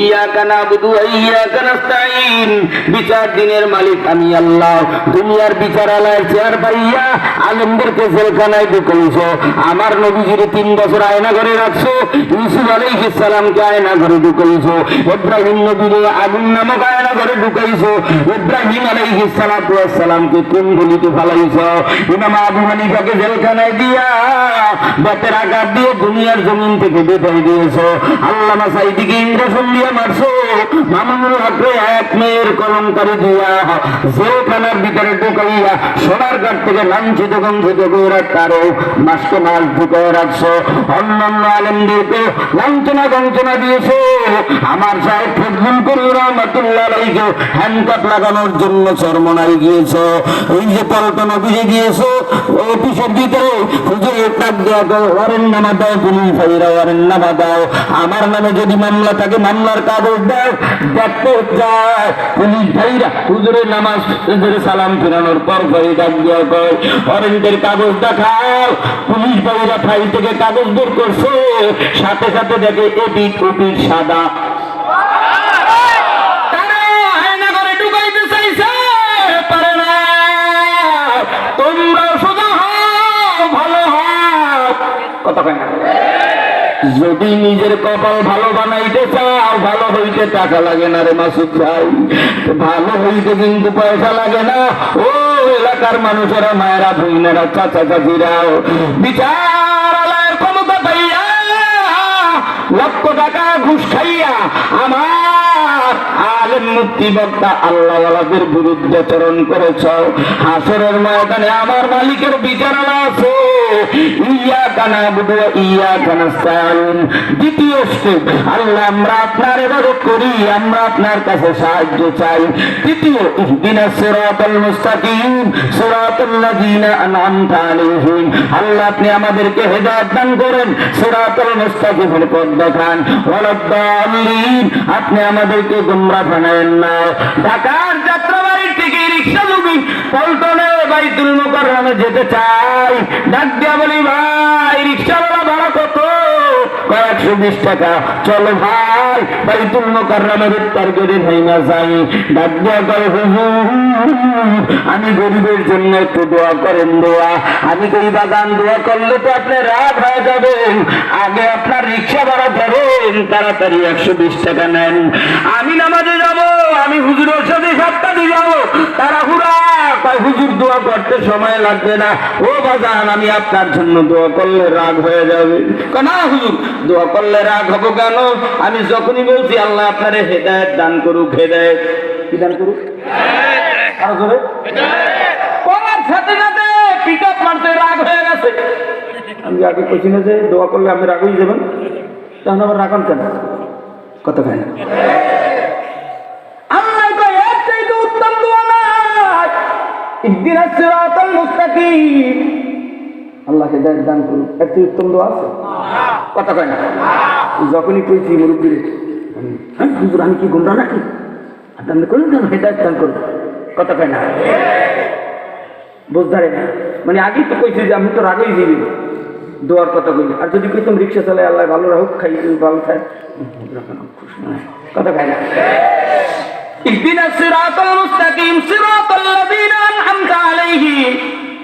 ইয়াকা নাবুদু ওয়া ইয়াকা নাস্তাইন। বিচার দিনের মালিক আমি আল্লাহ। দুনিয়ার বিচারালয়ের চেয়ার পাইয়া আলেমদেরকে জেলখানায় ঢুকাইছো, আমার নবীজির 3 বছর আয়না ঘরে রাখছো, ইউসুফ আলাইহিস সালামকে আয়না ঘরে ঢুকাইছো, ইব্রাহিম নবীকে আগুন নামক আয়না ঘরে ঢুকাইছো, ইব্রাহিম আলাইহিস সালামকে কুণ্ডলিতে ফালাইছো, ইমাম আবু হানিফাকে জেলখানায় দিয়া বাতের আঘাত দিয়ে দুনিয়ার জমিন থেকে বেঁধে দিয়েছো, আল্লামা সাইদিকে ইন্দ্রসন দিয়ে মারছো, মামুনুল হককে 1 মেয়ের কলমকারী দিয়া জেলখানার ভিতরে ঢুকাইয়া সোনারঘাট থেকে লাঞ্ছিত গঞ্চিত করে কারো মাসকে মাস ঢুকায় রাখছো, অন্যান্য আলেমদেরকে লাঞ্ছনা গঞ্চনা দিয়েছো। আমার সাহেব ফজলুল করিম রহমাতুল্লাহ আলাইহি হ্যান্ডকাপ লাগানোর জন্য চরমনাই গিয়েছো, এই যে পল্টন অফিসে গিয়েছো, অফিসের ভিতরে হুজুরের টাক দেওয়া ওয়ারেন্ট নামা দাও, পুলিশ ভাইরা ওয়ারেন্ট নামা দাও, আমার নামে যদি মামলা থাকে মামলার কাগজ দাও, দেখতে যায় পুলিশ ভাইরা হুজুরের নামাজ সালাম ফেরানোর পর ঘরে ডাক দেওয়া কয় ওয়ারেন্টের কাগজ দেখাও। পুলিশ ভাইরা ফাইল থেকে কাগজ বের করছে, সাথে সাথে দেখে এপিক ওপিক সাদা। যদি নিজের কপাল ভালো বানাইতে চাও, ভালো হইতে টাকা লাগে না রে মাসুদ ভাই, ভালো হইতে কিন্তু পয়সা লাগে না। ও এলাকার মানুষেরা, মায়েরা, ভুইনেরা, চাচা চাচিরাও, বিচারালয়ের ক্ষমতা লক্ষ টাকা ঘুষ খাইয়া আমার আলেম মুক্তি বক্তা আল্লাহওয়ালাদের বিরুদ্ধে চরণ করেছ, হাসরের ময়দানে আমার মালিকের বিচারণা আছে। ইয়াকা নাবুদু ওয়া ইয়াকা নাস্তাইন। দ্বিতীয় স্টেপ, আল্লাহ আমরা আপনার ইবাদত করি, আমরা আপনার কাছে সাহায্য চাই। তৃতীয়, ইহদিনাস সিরাতাল মুস্তাকিম সিরাতাল লাযিনা আন'আমতা আলাইহিম। আল্লাহ আপনি আমাদেরকে হেদায়েত দান করেন, সিরাতাল মুস্তাকিমের পথ দেখান। ওয়ালাদ-দাল্লিন, আপনি আমাদেরকে গোমরাহ বানায়েন না। ঢাকার যাত্রাবাড়ির থেকে রিকশা যোগী পল্টনে বাইতুল মুকাররমে যেতে চাই, ডাক দিয়া বলি ভাই রিকশাওয়ালা ভাড়া কত? 120 টাকা। চলো ভাই বাইতুল মুকাররমের ইফতার করে ভাইমা যাই। ডাক দিয়া কয় হুজুর আমি গরিবের জন্য একটু দোয়া করেন। দোয়া আমি কই বাগান দোয়া করলে তো আপনি রাত হয়ে যাবেন, আগে আপনার রিকশা ভাড়া ধরেন, তাড়াতাড়ি 120 টাকা নেন। আমি নামাজে যাব, আমি হুজুরের সাথে সপ্তাহে যাব, তারা হুরা কয় হুজুর দোয়া করতে সময় লাগবে না। ও বাজান আমি আপনার জন্য দোয়া করলে রাগ হয়ে যাবে। না হুজুর দোয়া করলে রাগ হবো কেন? আমি যখনই বলছি আল্লাহ আপনারে হেদায়েত দান করুক। হেদায়েত কি দান করুক? আরো জোরে। তোমার সাথে সাথে পিকআপ মারতে রাগ হয়ে গেছে। আমি আগে কইছি না যে দোয়া করলে আপনি রাগ হয়ে যাবেন, তাহলে আবার রাগান কেন? কথা হয় না। আল্লাহ কয় এর চাইতে উত্তম দোয়া নাই। ইহদিনাস সিরাতাল মুস্তাকিম। আল্লাহ হেদায়েত দান করুন, এর চেয়ে উত্তম দোয়া আছে? কথা কয় না। যখনই কইছি মুরব্বী হ্যাঁ হুজুর আমি কি গুমরা নাকি? আপনি করলেন কেন হেদায়েত দান করুন? কথা কয় না। বুঝতে না মানে আগেই তো কইছি যে আমি তো রাগেই দিবি দোয়ার কথা কইলি। আর যদি কইতাম রিক্সা চালায় আল্লাহ ভালো রাখুক, খাই ভালো খায়, কথা কয় না। ইহদিনাস সিরাতাল মুস্তাকিম সিরাতাল লাযিনা আন'আমতা আলাইহিম।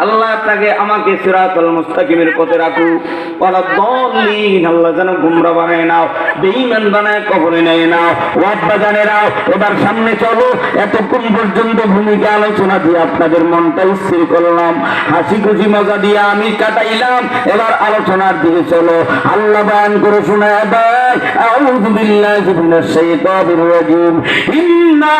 আল্লাহ আপনাকে আমাকে সিরাতাল মুস্তাকিমের পথে রাখুক। ওয়ালাদ-দাল্লিন, আল্লাহ যেন গুমরাহ বানায় নাও, বেঈমান বানায় কবরে নেয় নাও। ওয়াব্বা জানেরাও এবার সামনে চলো। এতক্ষণ পর্যন্ত ভূমিকা আলোচনা দিয়ে আপনাদের মনটা স্থির করলাম, হাসি খুশি মজা দিয়ে আমি কাটাইলাম। এবার আলোচনার দিকে চলো। আল্লাহ বয়ান করে শোনায় দেয়, আউযু বিল্লাহি মিনাশ শাইতানির রাজীম। ইন্না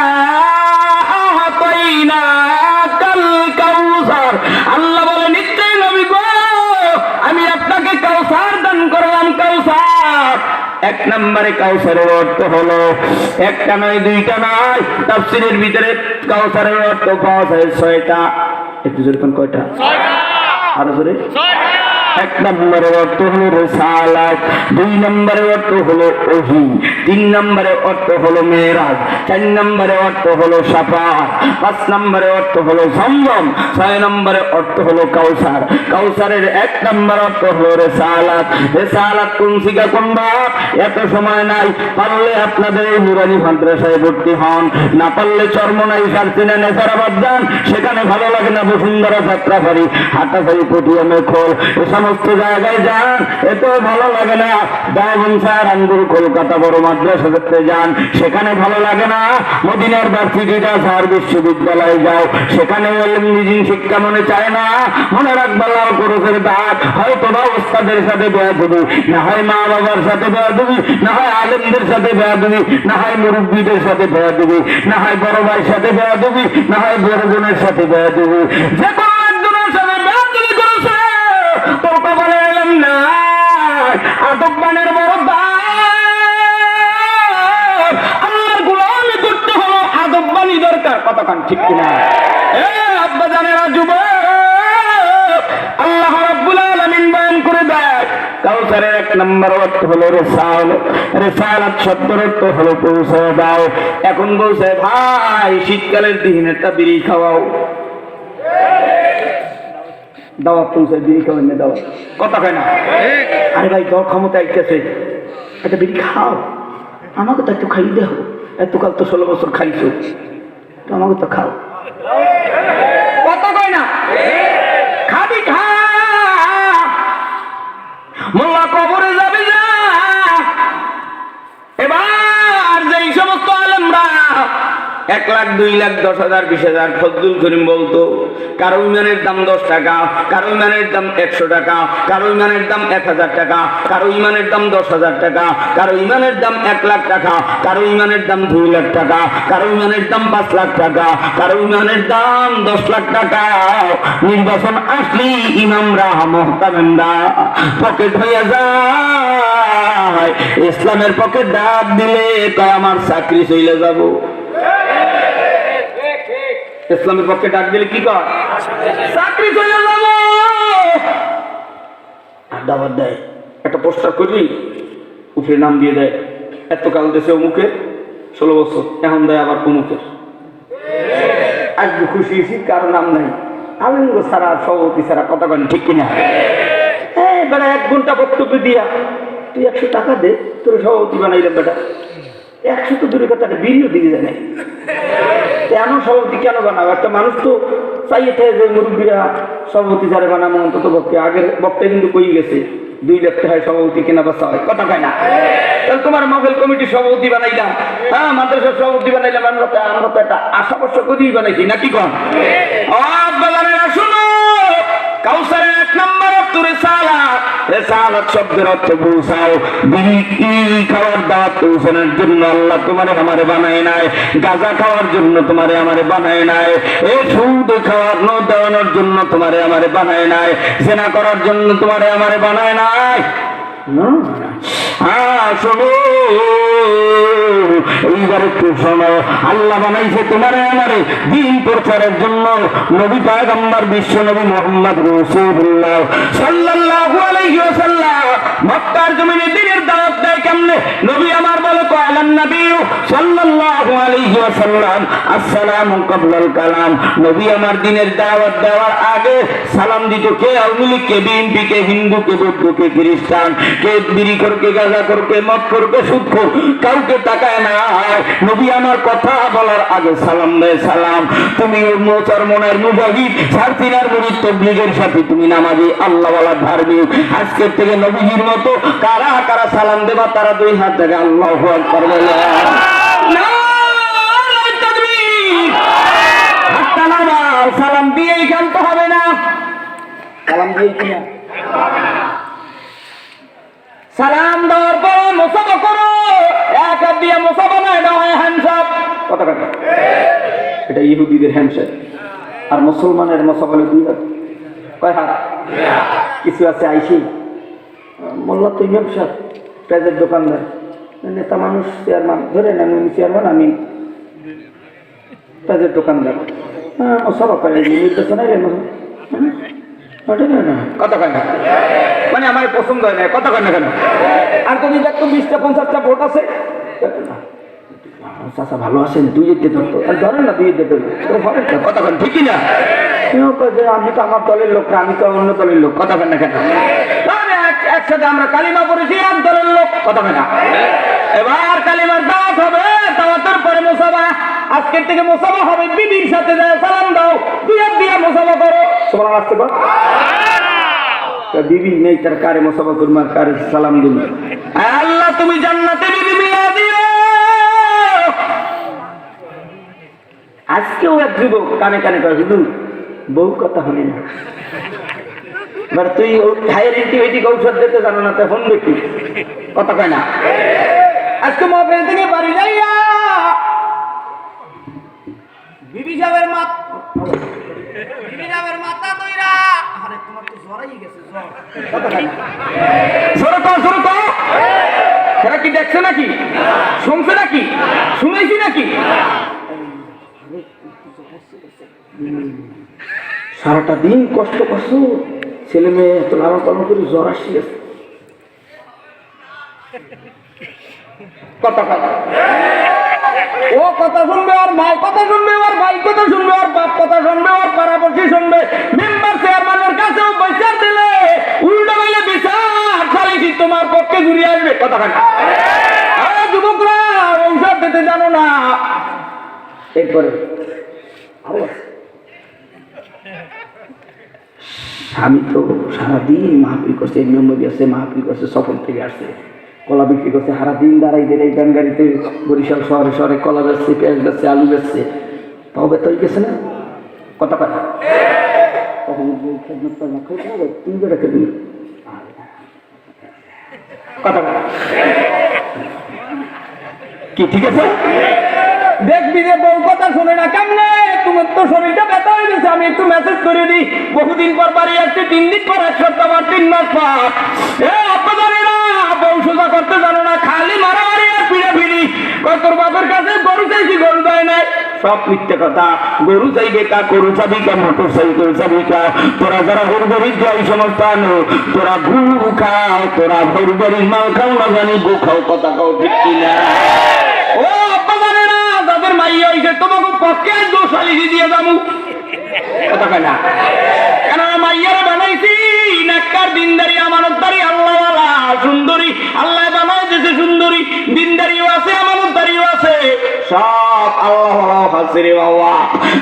আ'তাইনাকাল কাউসার। আল্লাহ বলে নিশ্চয় নবী গো আমি আপনাকে কাউসার দান করলাম। কাউসার এক নম্বরে কাউসারের অর্থ হলো একটা নয় দুইটা নয়, তাফসীরের ভিতরে কাউসারের অর্থ পাওয়া যায় 6টা। একটু জোরে কোন কয়টা? 6টা। আরো জোরে? 6টা। এক নম্বরের অর্থ হলো রিসালাত, 2 নম্বরের অর্থ হলো ওহী, 3 নম্বরের অর্থ হলো মেরাজ, 4 নম্বরের অর্থ হলো শাফাআত, 5 নম্বরের অর্থ হলো জমজম, 6 নম্বরের অর্থ হলো কাউসার। কাউসারের 1 নম্বর অর্থ হলো রিসালাত। রিসালাত কোন শিখা কোন বাপ এত সময় নাই, পারলে আপনাদের এই নুরানি মাদ্রাসায় ভর্তি হন, না পারলে চরমনাই সারসিনা নেসারাবাদ যান, সেখানে ভালো লাগে না বসুন্ধরা যাত্রাবাড়ি হাটাবাড়ি পটিয়ামে খোল সমস্ত জায়গায় যান, এত ভালো লাগে না। দায়বংসার আঙ্গুর কলকাতা বড় মাদ্রাসা দেখতে যান, সেখানে ভালো লাগে না। মদিনার ভার্সিটিটা সার বিশ্ববিদ্যালয়ে যাও, সেখানে ইংরেজি শিক্ষা মনে চায় না। মনে রাখবা লাল করসের দাঁত, হয়তো বা ওস্তাদের সাথে বেয়া দিবি, না হয় মা বাবার সাথে বেয়া দিবি, না হয় আলেমদের সাথে বেয়া দিবি, না হয় মুরব্বীদের সাথে বেয়া দিবি, না হয় বড় ভাইয়ের সাথে বেয়া দিবি, না হয় বড় বোনের সাথে বেয়া দিবি। যে কোনো একজনের সাথে বেয়া দিবি করেছে তোর কপালে এলাম না। আদববানের বড় দাম, আল্লাহর গোলামি করতে হলো আদববানি দরকার। কতক্ষণ ঠিক কিনা? আব্বা জানেরা যুবক, আল্লাহ রাব্বুল আলামিন বয়ান করে দেয় কাউসারের 1 নম্বর অর্থ হলো রিসালাত। রিসালাত শব্দের অর্থ হলো পৌঁছে দাও। এখন বলছে ভাই শীতকালের দিন একটা বিড়ি খাওয়াও, দাওয়াত পৌঁছে বিড়ি খাওয়ান না দাওয়াত। কথা কয় না? আরে ভাই তোর ক্ষমতা আইতেছে, একটা বিড়ি খাও, আমাকে তো একটু খাইয়ে দেও, এতকাল তো 16 বছর খাইছো, তো আমাকে তো খাও। কথা কয় না? খাবি খা, মোল্লা কবরে যাবি যা। এবার যেই সমস্ত আলেমরা 1 লাখ 2 লাখ 10 হাজার 20 হাজার ফজলুল করিম বলতো কারো ইমানের দাম 10 টাকা, কারো ইমানের দাম 100 টাকা, কারো ইমানের দাম 1000 টাকা, কারো ইমানের দাম 10,000 টাকা, কারো ইমানের দাম 1 লাখ টাকা, কারো ইমানের দাম 2 লাখ টাকা, কারো ইমানের দাম 5 লাখ টাকা, কারো ইমানের দাম 10 লাখ টাকা। নির্বাচন আসলে ইমামরা মুহতামিমরা পকেট হয়ে যায়। ইসলামের পকেট ডাক দিলে কয় আমার চাকরি চলে যাব। ইসলামের পক্ষে ডাক দিলে কি কয়? চাকরি চলে যাব। দাওয়াত দেয়, একটা পোস্টার করি উপরে নাম দিয়ে দেয়, এতকাল দেশে অমুকের 16 বছর, এখন দেয় আবার অমুকের। আজকে খুশি হয়েছি, কারো নাম নাই, আলিঙ্গ ছাড়া সভাপতি ছাড়া, কথা কেন ঠিক কিনা? হ্যাঁ বেটা 1 ঘন্টা বক্তব্য দিয়া তুই 100 টাকা দে, তোর সভাপতি বানাইলাম বেটা। 100 তো দূরের কথা, বিড়িও দিয়ে যায় নাই। এমন সভাপতি কেন বানাবো? একটা মানুষ তো চাইয়ে থাকে যে মুরব্বীরা সভাপতি যারা বানাবো অন্তত পক্ষে। আগের বক্তায় কিন্তু কই গেছে 2 লাখ টাকায় সভাপতি কেনা বেচা হয়, কথা কয় না? তাহলে তোমার মহফিল কমিটির সভাপতি বানাইলাম, হ্যাঁ মাদ্রাসার সভাপতি বানাইলাম, আমরা তো একটা আশা বর্ষ করেই বানাইছি নাকি কন? শুনো, কাউসারের 1 নম্বর অর্থ রিসালাত। রিসালাত শব্দের অর্থ পৌঁছাও। বিড়ি খাওয়ার দাওয়াত পৌঁছানোর জন্য আল্লাহ তোমারে আমারে বানায় নাই। গাঁজা খাওয়ার জন্য তোমারে আমারে বানায় নাই। এই সুদ খাওয়ার নো দেওয়ানোর জন্য তোমারে আমারে বানায় নাই। জেনা করার জন্য তোমারে আমারে বানায় নাই। শোনো, এইবার একটু শোনো, আল্লাহ বানাইছে তোমারে আমারে দ্বীন প্রচারের জন্য। নবী পয়গম্বর বিশ্ব নবী মুহাম্মদ রাসূলুল্লাহ সাল্লাল্লাহু আলাইহি ওয়াসাল্লাম মক্কার জমিনে দ্বীনের দাওয়াত দেয় কেমনে? নবী আমার বলে কয়লান নবী সাল্লাল্লাহু আলাইহি ওয়াসাল্লাম আসসালামু ক্বাবলাল কালাম। নবী আমার দ্বীনের দাওয়াত দেওয়ার আগে সালাম দিত কে আওয়ামী লীগ, কে বিএনপি, কে হিন্দু, কে বৌদ্ধ, কে খ্রিস্টান, কে বিড়ি করকে, গাঁজা করকে, মদ করকে, সুদ কর, কাউকে তাকায় না। নবী আমার কথা বলার আগে সালাম দেয়। সালাম, তুমি চরমনের মুজাহিদ, সারসিনার মুরিদ, তাবলীগের সাথে তুমি নামাজি, আল্লাহওয়ালা ধার্মিক। আজকের থেকে নবীজির মতো কারা কারা সালাম দেবা তারা 2 হাত থেকে আল্লাহু আকবার বলে। সালাম দিয়েই জানতে হবে না, সালাম দিয়ে কিনা সালাম দেওয়ার পর মুসাফা করো। 1 হাত দিয়ে মুসাফা নয়, এটা হয় হ্যান্ডশেক। কথা কথা, এটা ইহুদিদের হ্যান্ডশেক। আর মুসলমানের মুসাফা হলো 2 হাত। কয় হাত? কিছু আছে আইসি মোল্লা তো ইমাম সাহেব, পেঁয়াজের দোকানদার, নেতা মানুষ, চেয়ারম্যান, ধরে নেন উনি চেয়ারম্যান, আমি পেঁয়াজের দোকানদার। হ্যাঁ মুসাফা করে নির্বাচন কথা কয় না, মানে আমার পছন্দ হয় না, কথা কয় না কেন? আর যদি দেখতো 20টা 50টা ভোট আছে, চাষা ভালো আছেন, 2 দিতে ধরতো, আর ধরেন না 2 দিতে কথা কেন? ঠিকই না? আমি তো আমার দলের লোক না, আমি তো অন্য দলের লোক, কথা কেন না কেন? একসাথে আমরা কালিমা পড়েছি, 1 দলের লোক, কথা কেন? এবার কালিমার দাওয়াত হবে, দাওয়াতের পরে মুসাফা। আজকের থেকে মুসাফা হবে, বিবির সাথে যায় সালাম দাও, 2 হাত দিয়ে মুসাফা করো। সুবহানাল্লাহ আসতে পার? বিবি নেই তার কারে মুসাফা করবো, আর কারে সালাম দিন? আল্লাহ তুমি জান্নাতে বিবি মিলা দিও। আজকেও এক যুবক কানে কানে কয়, হুজুর বউ কথা হলি না। এবার তুই হায়ার অ্যান্টিবায়োটিক ঔষধ দিতে জানো না, তো ফোন দেখি, কথা কয় না? আজকে মহফিল থেকে বাড়ি যাইয়া বিবি সাহেবের মাথা দইরা, আরে তোমার তো জ্বরাই গেছে, জ্বর। কথা কয় না? জোরে কও, জোরে কও। সেটা কি দেখছে নাকি? শুনছে নাকি? শুনেছি নাকি? সারাটা দিন কষ্ট করছো, ছেলে মেয়ে তো লালন পালন করে জ্বর আসছে। কথা কথা, ও কথা শুনবে, আর ভাই কথা শুনবে, আর ভাই কথা শুনবে, আর বাপ কথা শুনবে, আর পাড়াপড়শি শুনবে। মেম্বার চেয়ারম্যানের কাছেও বিচার দিলে উল্টো বলে বিচার চালিয়েছি তোমার পক্ষে ঘুরিয়ে আসবে। কথা কথা, যুবকরা ঔষধ দিতে জানো না। এরপরে আমি তো সারাদিন মাহফিল করছে, মেমোরি আছে, মাহফিল করছে, সফর থেকে আসছে, কলা বিক্রি করছে, সারা দিন দাঁড়াই দিয়ে এই ভ্যান গাড়িতে বরিশাল শহরে শহরে কলা বেচছে, পেঁয়াজ বেচছে, আলু বেচছে, তাও বেতা হয়ে গেছে না কথা কথা। তখন কথা কি ঠিক আছে? দেখবি যে বউ কথা শোনে না কেমনে, তোমার তো শরীরটা ব্যথা হয়ে গেছে, আমি একটু মেসেজ করে দিই, বহুদিন পর বাড়ি আসছে, 3 দিন পর 1 সপ্তাহ পর 3 মাস পর। আপা জানি না বউ সোজা করতে জানো না, খালি মারামারি আর পিড়াপিড়ি। তোর বাপের কাছে গরু চাইছি, গরু দেয় নাই, সব মিথ্যে কথা। গরু চাইবে কা, গরু চাবি কা, মোটর সাইকেল চাবি কা, তোরা যারা গরুগরির এই সমস্ত আনো, তোরা গরু খাও, তোরা গরুগরির মাল খাও না জানি, গো খাও, কথা খাও, ঠিক কিনা? ও আপা জানে না যাদের মাইয়া হইছে তোমাকে পক্ষে দোষালি দিয়ে যাবো, কথা কয় না কেন? মাইয়ারে বানাইছি নাক্কার দিনদারি আমানতদারি আল্লাহওয়ালা সুন্দরী, আল্লাহ বানাই দিয়েছে সুন্দরী, দিনদারিও আছে আমানতদারিও আছে, সব আল্লাহ আছে রে বাবা।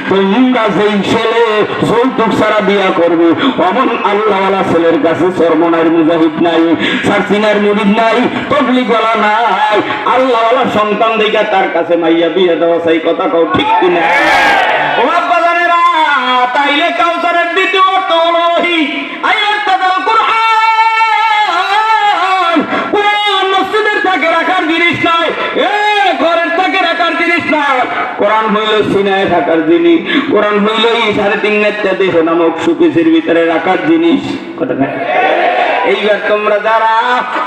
তোমরা যেই ছেলে যৌতুক ছাড়া বিয়া করবে, অমন আল্লাহওয়ালা ছেলের কাছে সরমনার মুজাহিদ নাই, সারসিনার মুরিদ নাই, তবলিগওয়ালা নাই, আল্লাহওয়ালা সন্তান দেখা তার কাছে মাইয়া বিয়ে দেওয়া চাই, কথা কও ঠিক কিনা? ও আব্বা জানেরা, তাইলে কাউসারের দ্বিতীয় অর্থ হলো ওহী, আয়াতুল কুরআন। কোরআন মসজিদের থেকে রাখার জিনিস নয়, ঘরের থেকে রাখার জিনিস নয়। কোরআন হইল সিনায় থাকার জিনিস, কোরআন হইল এই 3.5 দেহ নামক সুকেশের ভিতরে রাখার জিনিস, কথা না? এইবার তোমরা যারা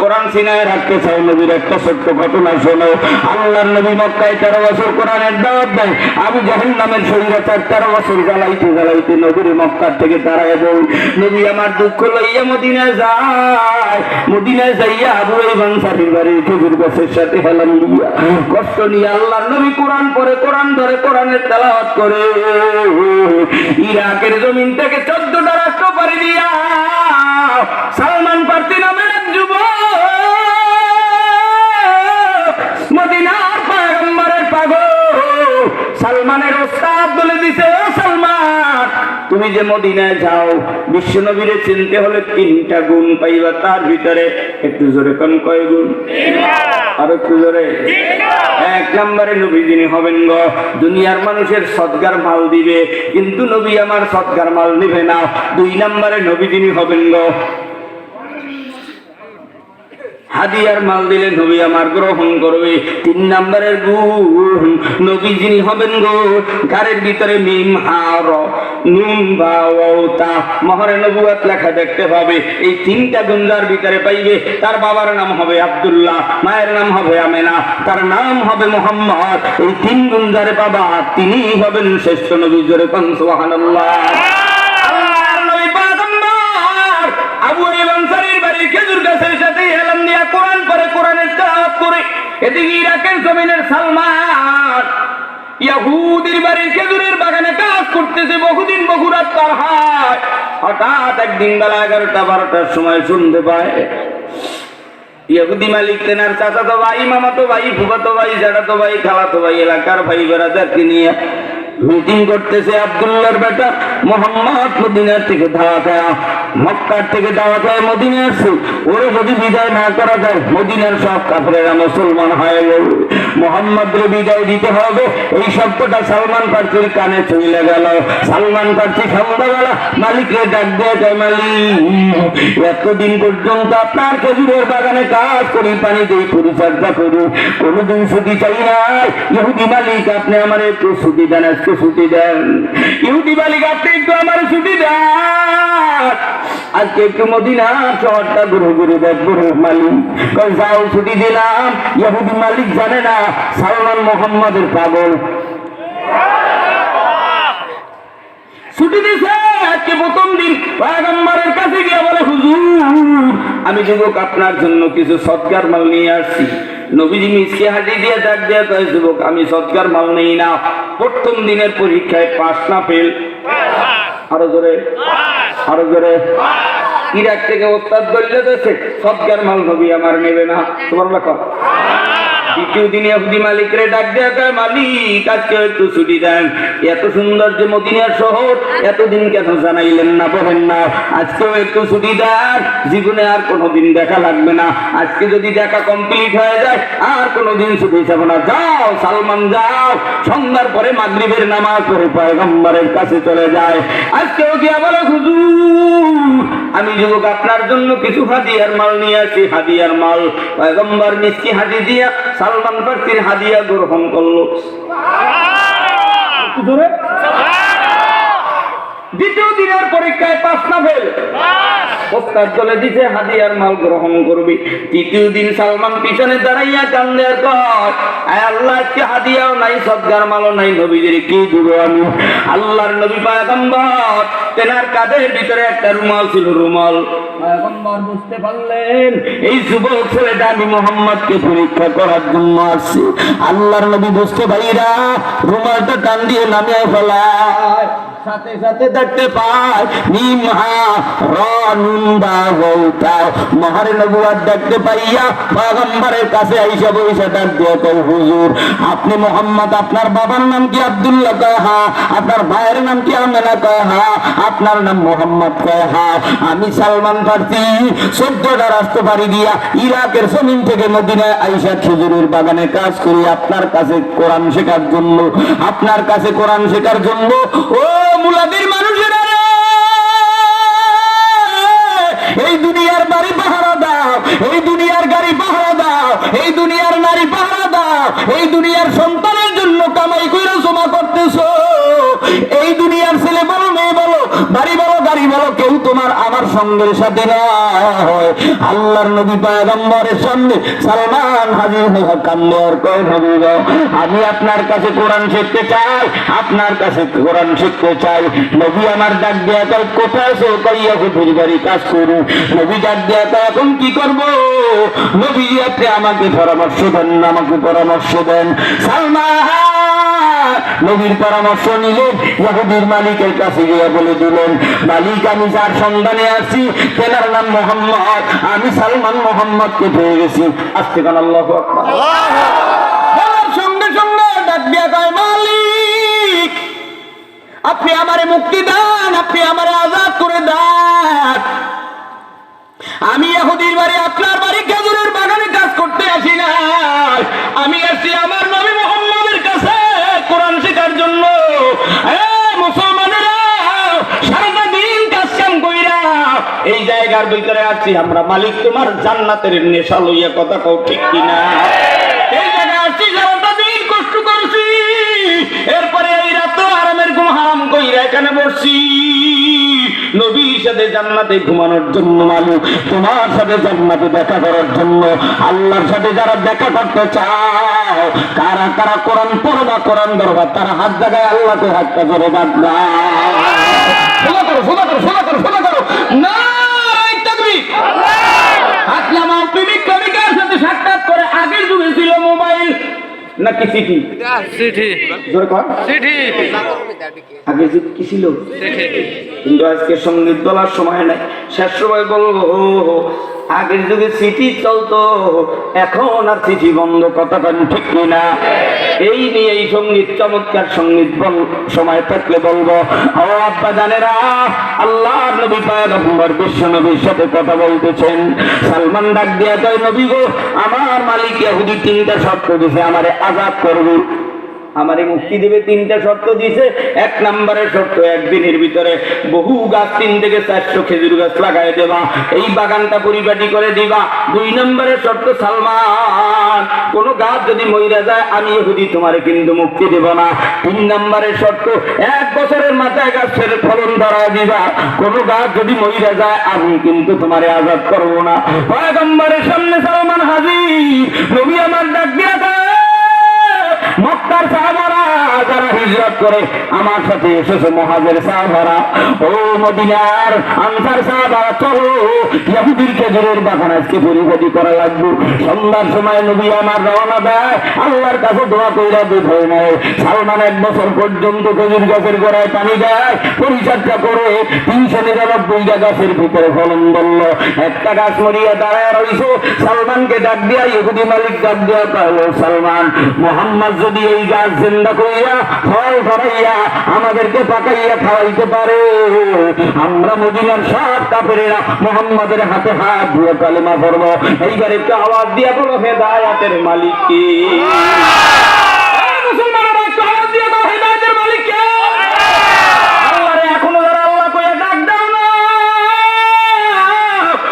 কোরআন সিনায় রাখতে চাও, নবীর একটা ছোট্ট ঘটনা শোনো। আল্লাহর নবী মক্কায় 13 বছর কোরআনের দাওয়াত দেয়। আবু জাহেল নামের শরীয়তার 13 বছর জ্বালাইতে জ্বালাইতে নবীর মক্কা থেকে তাড়ায় দেয়। নবী আমার দুঃখ লইয়া মদিনায় যায়, মদিনায় যাইয়া আবু আনসারীর বাড়ির খেজুর গাছের সাথে হেলান দিয়া কষ্ট নিয়ে আল্লাহর নবী কোরআন পড়ে, কোরআন ধরে, কোরআনের তেলাওয়াত করে। ইরাকের জমিন থেকে 14টা রাষ্ট্র পাড়ি দিয়া সালমান ফার্সি নামের এক যুবক মদিনার পয়গম্বরের পাগল সালমানের ওস্তাদ বলে দিছে, ও সালমান তুমি যে মদিনায় যাও, বিশ্ব নবীরে চিনতে হলে 3টা গুণ পাইবা, তার ভিতরে একটু জোরে কোন কয় গুণ? আর একটু জোরে। 1 নম্বরে নবী যিনি হবেন গো, দুনিয়ার মানুষের সদগার মাল দিবে, কিন্তু নবী আমার সদগার মাল নিবে না। 2 নম্বরে নবী যিনি হবেন গো, হাদিয়ার মাল দিলে নবী আমার গ্রহণ করবে। 3 নম্বরের গুণ, নবী যিনি হবেন গো, ঘরের ভিতরে মিম হা র নুন বা ওয়াতা মহরে নবুয়ত লেখা দেখতে পাবে। এই 3টা গুণ যার ভিতরে পাইবে, তার বাবার নাম হবে আব্দুল্লাহ, মায়ের নাম হবে আমেনা, তার নাম হবে মুহাম্মদ। এই 3 গুণ যার বাবা, তিনি হবেন শ্রেষ্ঠ নবী। জোরে কোন সুবহানাল্লাহ। আল্লাহর নবী পয়গম্বর আবু আনসারীর বাড়ির খেজুর গাছের সাথে হেলান দিয়া কোরআন পড়ে, কোরআনের তেলাওয়াত করে। এদিকে ইরাকের জমিনের সালমান ইহুদির বাড়ির খেজুরের বাগানে কাজ করতেছে, বহুদিন বহুরাত পার হয়। হঠাৎ একদিন বেলা 11টা-12টার সময় শুনতে পায় ইহুদি মালিক তেনার চাচাতো ভাই, মামাতো ভাই, ফুফাতো ভাই, জ্যাঠাতো ভাই, খালাতো ভাই, এলাকার ভাই বেরাদারকে নিয়ে মিটিং করতেছে। আব্দুল্লাহর বেটা মোহাম্মদ মদিনার থেকে দাওয়াত আয়া, মক্কার থেকে দাওয়াত আয়া মদিনায় আসছে। ওরে যদি বিদায় না করা যায়, মদিনার সব কাফেরেরা মুসলমান হয়ে গেল, মোহাম্মদরে বিদায় দিতে হবে। এই শব্দটা সালমান ফার্সির কানে চলে গেল। সালমান ফার্সি সন্ধ্যাবেলা মালিককে ডাক দেয়, কয় মালিক, এতদিন পর্যন্ত আপনার খেজুরের বাগানে কাজ করি, পানি দেই, পরিচর্যা করি, কোনোদিন ছুটি চাই নাই। ইহুদি মালিক আপনি আমার একটু ছুটি দেন, আজকে ছুটি দেন। ইহুদি মালিক আপনি একটু আমার ছুটি দেন, আজকে একটু মদিনা শহরটা ঘুরে ঘুরে দেখবো। মালিক কয় যাও, ছুটি দিলাম। ইহুদি মালিক জানে না সালমান মোহাম্মদের পাগল, ছুটি দিছে। আজকে প্রথম দিন পয়গম্বরের কাছে গিয়ে বলে, হুজুর আমি যুবক আপনার জন্য কিছু সদকার মাল নিয়ে আসছি। নবীজি মিসকে হাঁটি দিয়ে ডাক দিয়ে কয়, যুবক আমি সদকার মাল নেই না, প্রথম দিনের পরীক্ষায় পাস না ফেল। আরো জোরে, আরো জোরে। ইরাক থেকে ওস্তাদ দলিল দিয়েছে, সদকার মাল নবী আমার নেবে না। সুবহানাল্লাহ। দ্বিতীয় দিন ইহুদি মালিকরে ডাক দেয়া কয়, মালিক আজকে একটু ছুটি দেন। এত সুন্দর যে মদিনার শহর, এতদিন কেন জানাইলেন না, বলেন না আজকেও একটু ছুটি দেন, জীবনে আর কোনোদিন দেখা লাগবে না। আজকে যদি দেখা কমপ্লিট হয়ে যায় আর কোনোদিন ছুটি যাব না। যাও সালমান যাও, সন্ধ্যার পরে মাগরিবের নামাজ পড়ে পয়গম্বরের কাছে চলে যায়। আজকেও গিয়ে বলে, হুজুর আমি যুবক আপনার জন্য কিছু হাদিয়ার মাল নিয়ে আসি। হাদিয়ার মাল পয়গম্বর মিষ্টি হাদি দিয়া সালমান ফার্সির হাদিয়া গ্রহণ করলো। দ্বিতীয় দিনের পরীক্ষায় পাস না ফেল, ওস্তাদ বলে দিছে হাদিয়ার মাল গ্রহণ করবি। তৃতীয় দিন সালমান পিছনে দাঁড়াইয়া কান্দে, কয় আয় আল্লাহ আজকে হাদিয়াও নাই, সদগার মালও নাই, নবীদের কি দিব আমি? আল্লাহর নবী পয়গম্বর তেনার কাঁধের ভিতরে একটা রুমাল ছিল, রুমাল। পয়গম্বর বুঝতে পারলেন এই যুবক ছেলেটা আমি মুহাম্মদকে পরীক্ষা করার জন্য আসছি। আল্লাহর নবী বুঝতে পারিরা রুমালটা টান দিয়ে নামিয়ে ফেলায়। সাথে সাথে দেখতে পায় নিমহা রনুন্দা হইতা মহারে নবুয়াত দেখতে পাইয়া পয়গম্বরের কাছে আইসা বইসা ডাক দিয়ে কই, হুজুর আপনি মুহাম্মদ, আপনার বাবার নাম কি? আব্দুল্লাহ। কয় হ্যাঁ। আপনার ভাইয়ের নাম কি? আমেনা। কয় হ্যাঁ। আপনার নাম মুহাম্মদ। কয় হ্যাঁ। আমি সালমান ফার্সি 14টা রাস্তা পাড়ি দিয়া ইরাকের জমিন থেকে মদিনায় আইসা খেজুরের বাগানে কাজ করি আপনার কাছে কোরআন শেখার জন্য, আপনার কাছে কোরআন শেখার জন্য। ও মুলাদির মানুষেরা রে, এই দুনিয়ার বাড়ি পাহারা দাও, এই দুনিয়ার গাড়ি পাহারা দাও, এই দুনিয়ার নারী পাহারা দাও, এই দুনিয়ার সন্তানের জন্য কামাই কইরা জমা করতেছো। এই দুনিয়ার ছেলে বলো, মেয়ে বলো, বাড়ি বলো, গাড়ি বলো, কেউ তোমার আমার সঙ্গের সাথে নয়। আল্লাহর নবী পয়গম্বরের সামনে সালমান হাজির হয়ে কান্দে আর কয়, নবী গো আমি আপনার কাছে কোরআন শিখতে চাই, আপনার কাছে কোরআন শিখতে চাই। নবী আমার ডাক দেয়া কয়, কোথায় আছো? কইয়া হুজুর বাড়ি কাজ করু। নবী ডাক দেয়া কয়, এখন কি করব? নবী আপনি আমাকে পরামর্শ দেন, আমাকে পরামর্শ দেন। সালমান নবীর পরামর্শ নিলেন, ইহুদির মালিকের কাছে গিয়ে বলে দিলেন, মালিক আমি যার সন্ধানে আছি তেনার নাম মুহাম্মদ, আমি সালমান মুহাম্মদকে পেয়ে গেছি। আজকে কান আল্লাহু আকবার। বলার সঙ্গে সঙ্গে ডাক দিয়া কয়, মালিক আপনি আমারে মুক্তি দেন, আপনি আমারে আজাদ করে দেন। আমি ইহুদির বাড়ি আপনার বাড়ি খেজুরের বাগানে কাজ করতে আসি না, আমি আসছি আমার নবী মুহাম্মদের কাছে কোরআন শেখার জন্য। মুসলমানেরা সারাটা দিন কাজ কাম কইরা এই জায়গার ভিতরে আসছি আমরা। মালিক তোমার জান্নাতের নেশা লইয়া কথা কও, ঠিক কিনা? এই জায়গায় আসছি, সারাটা দিন কষ্ট করছি, এরপরে এই রাত আরামের ঘুম হারাম কইরা এখানে বসছি নবীর সাথে জান্নাতে ঘুমানোর জন্য। মালিক তোমার সাথে জান্নাতে দেখা করার জন্য। আল্লাহর সাথে যারা দেখা করতে চাও, কারা কারা কোরআন পড়বা, কোরআন ধরবা, তারা হাত জায়গায় আল্লাহকে হাতটা ধরে বাঁধবা। সোজা করো, সোজা করো, সোজা করো, সোজা করো। নারায়ে তাকবীর। হাত নামাও। প্রেমিক প্রেমিকার সাথে সাক্ষাৎ করে আগের যুগে ছিল মোবাইল নাকি চিঠি? চিঠি। জোরে কর। চিঠি। আগে যুগ কি ছিল? কিন্তু আজকে সঙ্গীত বলার সময় নাই, শেষ সময় বলবো আগের যুগে চিঠি চলতো, এখন আর চিঠি বন্ধ। কথা কেন, ঠিক কিনা? এই নিয়ে এই সঙ্গীত, চমৎকার সঙ্গীত সময় থাকলে বলবো। ও আব্বা জানেরা, আল্লাহ নবী পয়গম্বর বিশ্ব নবীর সাথে কথা বলতেছেন। সালমান ডাক দিয়া কয়, নবী গো আমার মালিক ইহুদি 3টা শর্ত দিছে, আমারে আজাদ করবে, আমারে মুক্তি দেবে। 3টা শর্ত দিছে। 1 নম্বরের শর্ত, একদিনের ভিতরে বহু গাছ 3 থেকে 400 খেজুর গাছ লাগাই দেবা, এই বাগানটা পরিপাটি করে দিবা। 2 নম্বরের শর্ত, সালমান কোন গাছ যদি মইরা যায় আমি ইহুদি তোমারে কিন্তু মুক্তি দেব না। 3 নম্বরের শর্ত, 1 বছরের মাথায় গাছের ফলন ধরা দিবা, কোন গাছ যদি মইরা যায় আমি কিন্তু তোমারে আজাদ করব না। পয়গম্বরের সামনে সালমান হাজির। নবী আমার ডাক দিয়া মক্কার সাহাবারা যারা হিজরত করে আমার সাথে এসেছে, মুহাজির সাহাবারা, ও মদিনার আনসার সাহাবারা, চলো ইহুদির খেজুরের বাগান আজকে পরিপাটি করা লাগবে। সন্ধ্যার সময় নবী আমার রওনা দেয়, আল্লাহর কাছে দোয়া কইরা দুধ হয়ে নেয়। সালমান 1 বছর পর্যন্ত খেজুর গাছের গোড়ায় পানি দেয়, পরিচর্যা করে 399টা গাছের ভিতরে ফলন ধরল। একটা গাছ মরিয়া দাঁড়ায় রইছে, সালমানকে ডাক দিয়া ইহুদি মালিক ডাক দিয়া কইল, সালমান, মোহাম্মদ যদি এই গাছ জিন্দা কইরা ফল ধরাইয়া আমাদেরকে পাকাইয়া খাওয়াইতে পারে, আমরা মদিনার সব কাফেরেরা মুহাম্মাদের হাতে হাত দিয়ে কালেমা পড়ব। এইবার একটু আওয়াজ দিয়া বলো, হেদায়েতের মালিক কে? মুসলমানেরা একটু আওয়াজ দিয়া বলো, হেদায়েতের মালিক কে? আল্লাহরে এখনো যারা আল্লাহ কইয়া ডাক দাও না,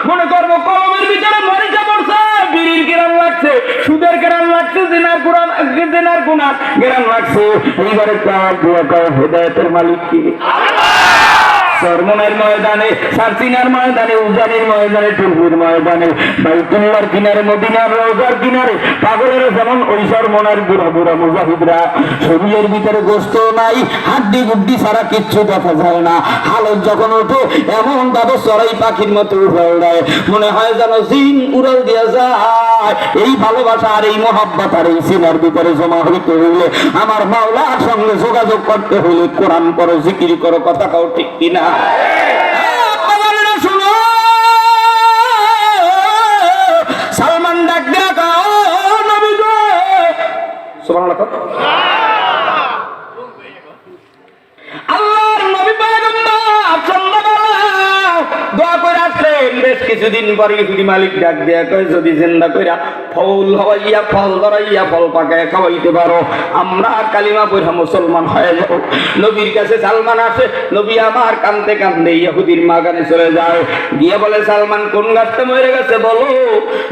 মনে করবো কলমের ভিতরে মরিচা পড়ছে, বিড়ির গ্রাম লাগছে, সুদের গ্রাম লাগছে, জিনার গুনার গ্রাম লাগছে। এইবার একটু আওয়াজ দিয়া কও, হেদায়েতের মালিক কে? সরমনের ময়দানে, সারসিনার ময়দানে, উজানির ময়দানে, টুরপুর ময়দানে, বাইতুল্লাহর কিনারে, মদিনার রওজার কিনারে পাগলের যেমন ওই সরমনের বুড়া বুড়া মুজাহিদরা, শরীরের ভিতরে গোস্ত নাই, হাড্ডি গুড্ডি ছাড়া কিচ্ছু দেখা যায় না, হালত যখন ওঠে এমন ভাবে চড়াই পাখির মতো উড়াল দেয়, মনে হয় যেন জিন উড়াল দিয়া যায়। এই ভালোবাসা আর এই মহব্বত আর এই সিনার ভিতরে জমা হইতে হইলে, আমার মাওলার সঙ্গে যোগাযোগ করতে হইলে কোরআন পড়ো, জিকির করো, কথা কাও, ঠিক কিনা? সালমান ডাক দেয়া কও, নবী গো, সুবহানাল্লাহ, আল্লাহর নবী পয়গম্বর সন্ধ্যাবেলা দোয়া করে আসলেন। বেশ কিছুদিন পরে ইহুদি মালিক ডাক দেয়া কয়, যদি জিন্দা কইরা ফল হওয়াইয়া ফল ধরাইয়া ফল পাকায় খাওয়াইতে পারো, আমরা কালিমা পড়া মুসলমান হয়ে যাব। নবীর কাছে সালমান আসে, নবী আমার কান্দতে কান্দতে ইহুদির মাগানে চলে যায়, গিয়ে বলে, সালমান কোন গাছটা মরে গেছে বলো।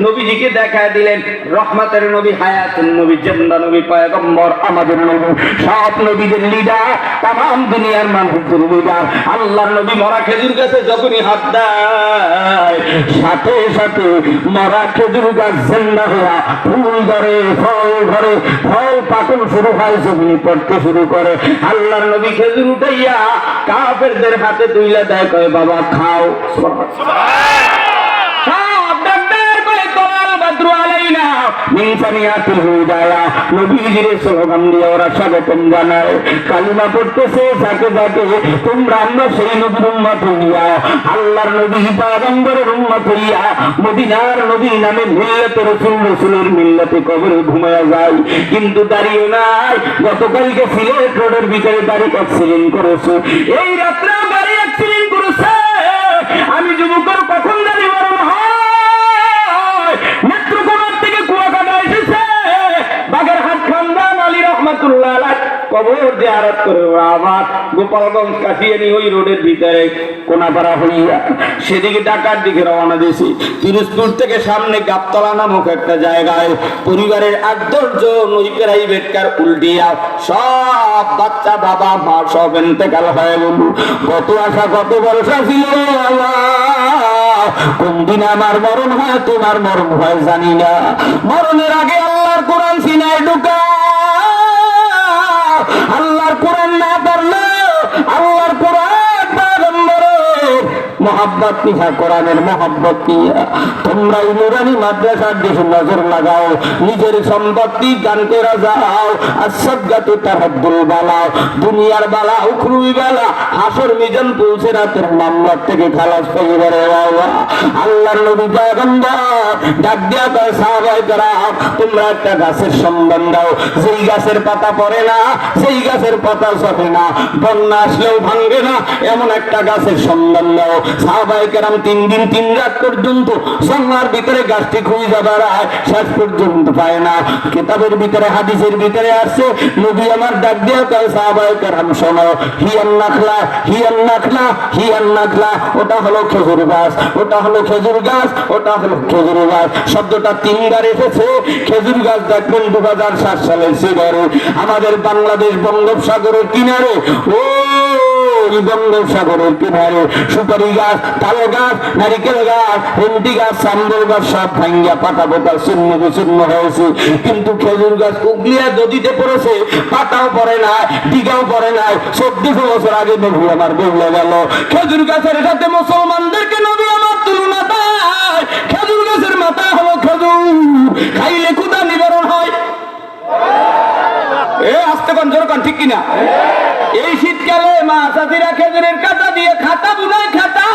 নবীজিকে দেখায় দিলেন, রহমতের নবী, হায়াতুন নবী, জিন্দা নবী, পয়গম্বর, আমাদের নবী, সব নবীদের লিডার, তাম দুনিয়ার মানুষদের লিডার। আল্লাহর নবী মরা খেজুর গাছে যখনই হাত দেয়, সাথে সাথে মরা খেজুর গাছ জিন্দা হওয়া, ফুল ধরে, ফল ধরে, ফল পাকন শুরু হয়, জমি পড়তে শুরু করে। আল্লাহর নবী খেজুর উঠাইয়া কাফেরদের হাতে তুইলা দেয়, কয় বাবা খাও। কালিমা পড়তেছে যাকে যাকে, তোমরা আমরা সেই নবীর উম্মত হইয়া, আল্লাহর নবী পয়গম্বরের উম্মত হইয়া, মদিনার নবী নামে মিল্লাতে রাসূল, রাসূলের মিল্লাতে কবরে ঘুমায়া যায়, কিন্তু দাঁড়িয়ে নাই। গতকালকে সিলেট রোডের ভিতরে গাড়ি অ্যাক্সিডেন্ট করেছে, এই রাত্রে গাড়ি অ্যাক্সিডেন্ট করেছে। আমি যুবকের কখন গাড়ি মরণ হয়, নেত্রকোনার থেকে কুয়াকাটা এসেছে, বাগেরহাট খানদান আলী রহমাতুল্লাহ আলাইহ কবর জিয়ারত করে আবার গোপালগঞ্জ কাটিয়ানি ওই রোডের ভিতরে কোনাপাড়া হইয়া সেদিকে ঢাকার দিকে রওনা দিয়েছি। পিরোজপুর থেকে সামনে গাবতলা নামক একটা জায়গায় পরিবারের 8-10 জন ওই প্রাইভেট কার উল্টিয়া সব বাচ্চা, বাবা মা সব ইন্তেকাল হয়ে গেল। কত আশা কত ভরসা ছিল, কোন দিন আমার মরণ হয়, তোমার মরণ হয় জানি না। মরণের আগে আল্লাহর কোরআন সিনায় ঢুকা, আল্লাহর কোরআন না পড়লে, আল্লাহর কোরআন পয়গম্বরের মহব্বত নিয়া, কোরআনের মহব্বত নিয়া তোমরা এই নুরানি মাদ্রাসার দিকে নজর লাগাও, নিজের সম্পত্তি দান করে যাও। আসসাদগাতু তাহাদ্দুল বালা, দুনিয়ার বালা, উখরুই বালা, হাসর মিজান পৌঁছে রাতের মামলা থেকে খালাস পেয়ে বেড়ে বাবা। আল্লাহর নবী পয়গম্বর ডাক দিয়া কয়, সাহাবায়ে কেরাম, তোমরা একটা গাছের সম্মান দাও, যেই গাছের পাতা পড়ে না, সেই গাছের পাতা ঝরে না, বন্যা আসলেও ভাঙবে না, এমন একটা গাছের সম্মান দাও। সাহাবায়ে কেরাম 3 দিন 3 রাত পর্যন্ত জঙ্গলার ভিতরে গাছটি খুঁজে বেড়ায়, শেষ পর্যন্ত পায় না। কিতাবের ভিতরে, হাদিসের ভিতরে আসছে, নবী আমার ডাক দিয়া কয়, সাহাবায়ে কেরাম শোনো, হিয়ান নাখলা, হিয়ান নাখলা, হিয়ান নাখলা, ওটা হলো খেজুর গাছ, ওটা হলো খেজুর গাছ, ওটা হলো খেজুর গাছ। শব্দটা 3 বার এসেছে। খেজুর গাছ দেখবেন 2007 সালের সিগারে আমাদের বাংলাদেশ বঙ্গোপসাগরের কিনারে, ও ওই বঙ্গোপসাগরের কিনারে সুপারি গাছ, তাল গাছ, নারিকেল গাছ, হেন্দি গাছ, সাম্বল গাছ সব ভাঙ্গিয়া পাতা পোতা শূন্য বিচ্ছিন্ন হয়েছে, কিন্তু খেজুর গাছ উগলিয়া নদীতে পড়েছে, পাতাও পড়ে নাই, দিঘাও পড়ে নাই। 1400 বছর আগে নবী আমার বললে গেল, খেজুর গাছের সাথে মুসলমানদেরকে নবী আমার তুলনা দেয়। খেজুর গাছের মাথা হলো খেজুর, খাইলে ক্ষুধা নিবারণ হয়। আস্তে কোন জোর কোন ঠিক কিনা? এই শীতকালে মা চাচিরা খেজুরের কাটা দিয়ে খাতা বুনায়, খাতা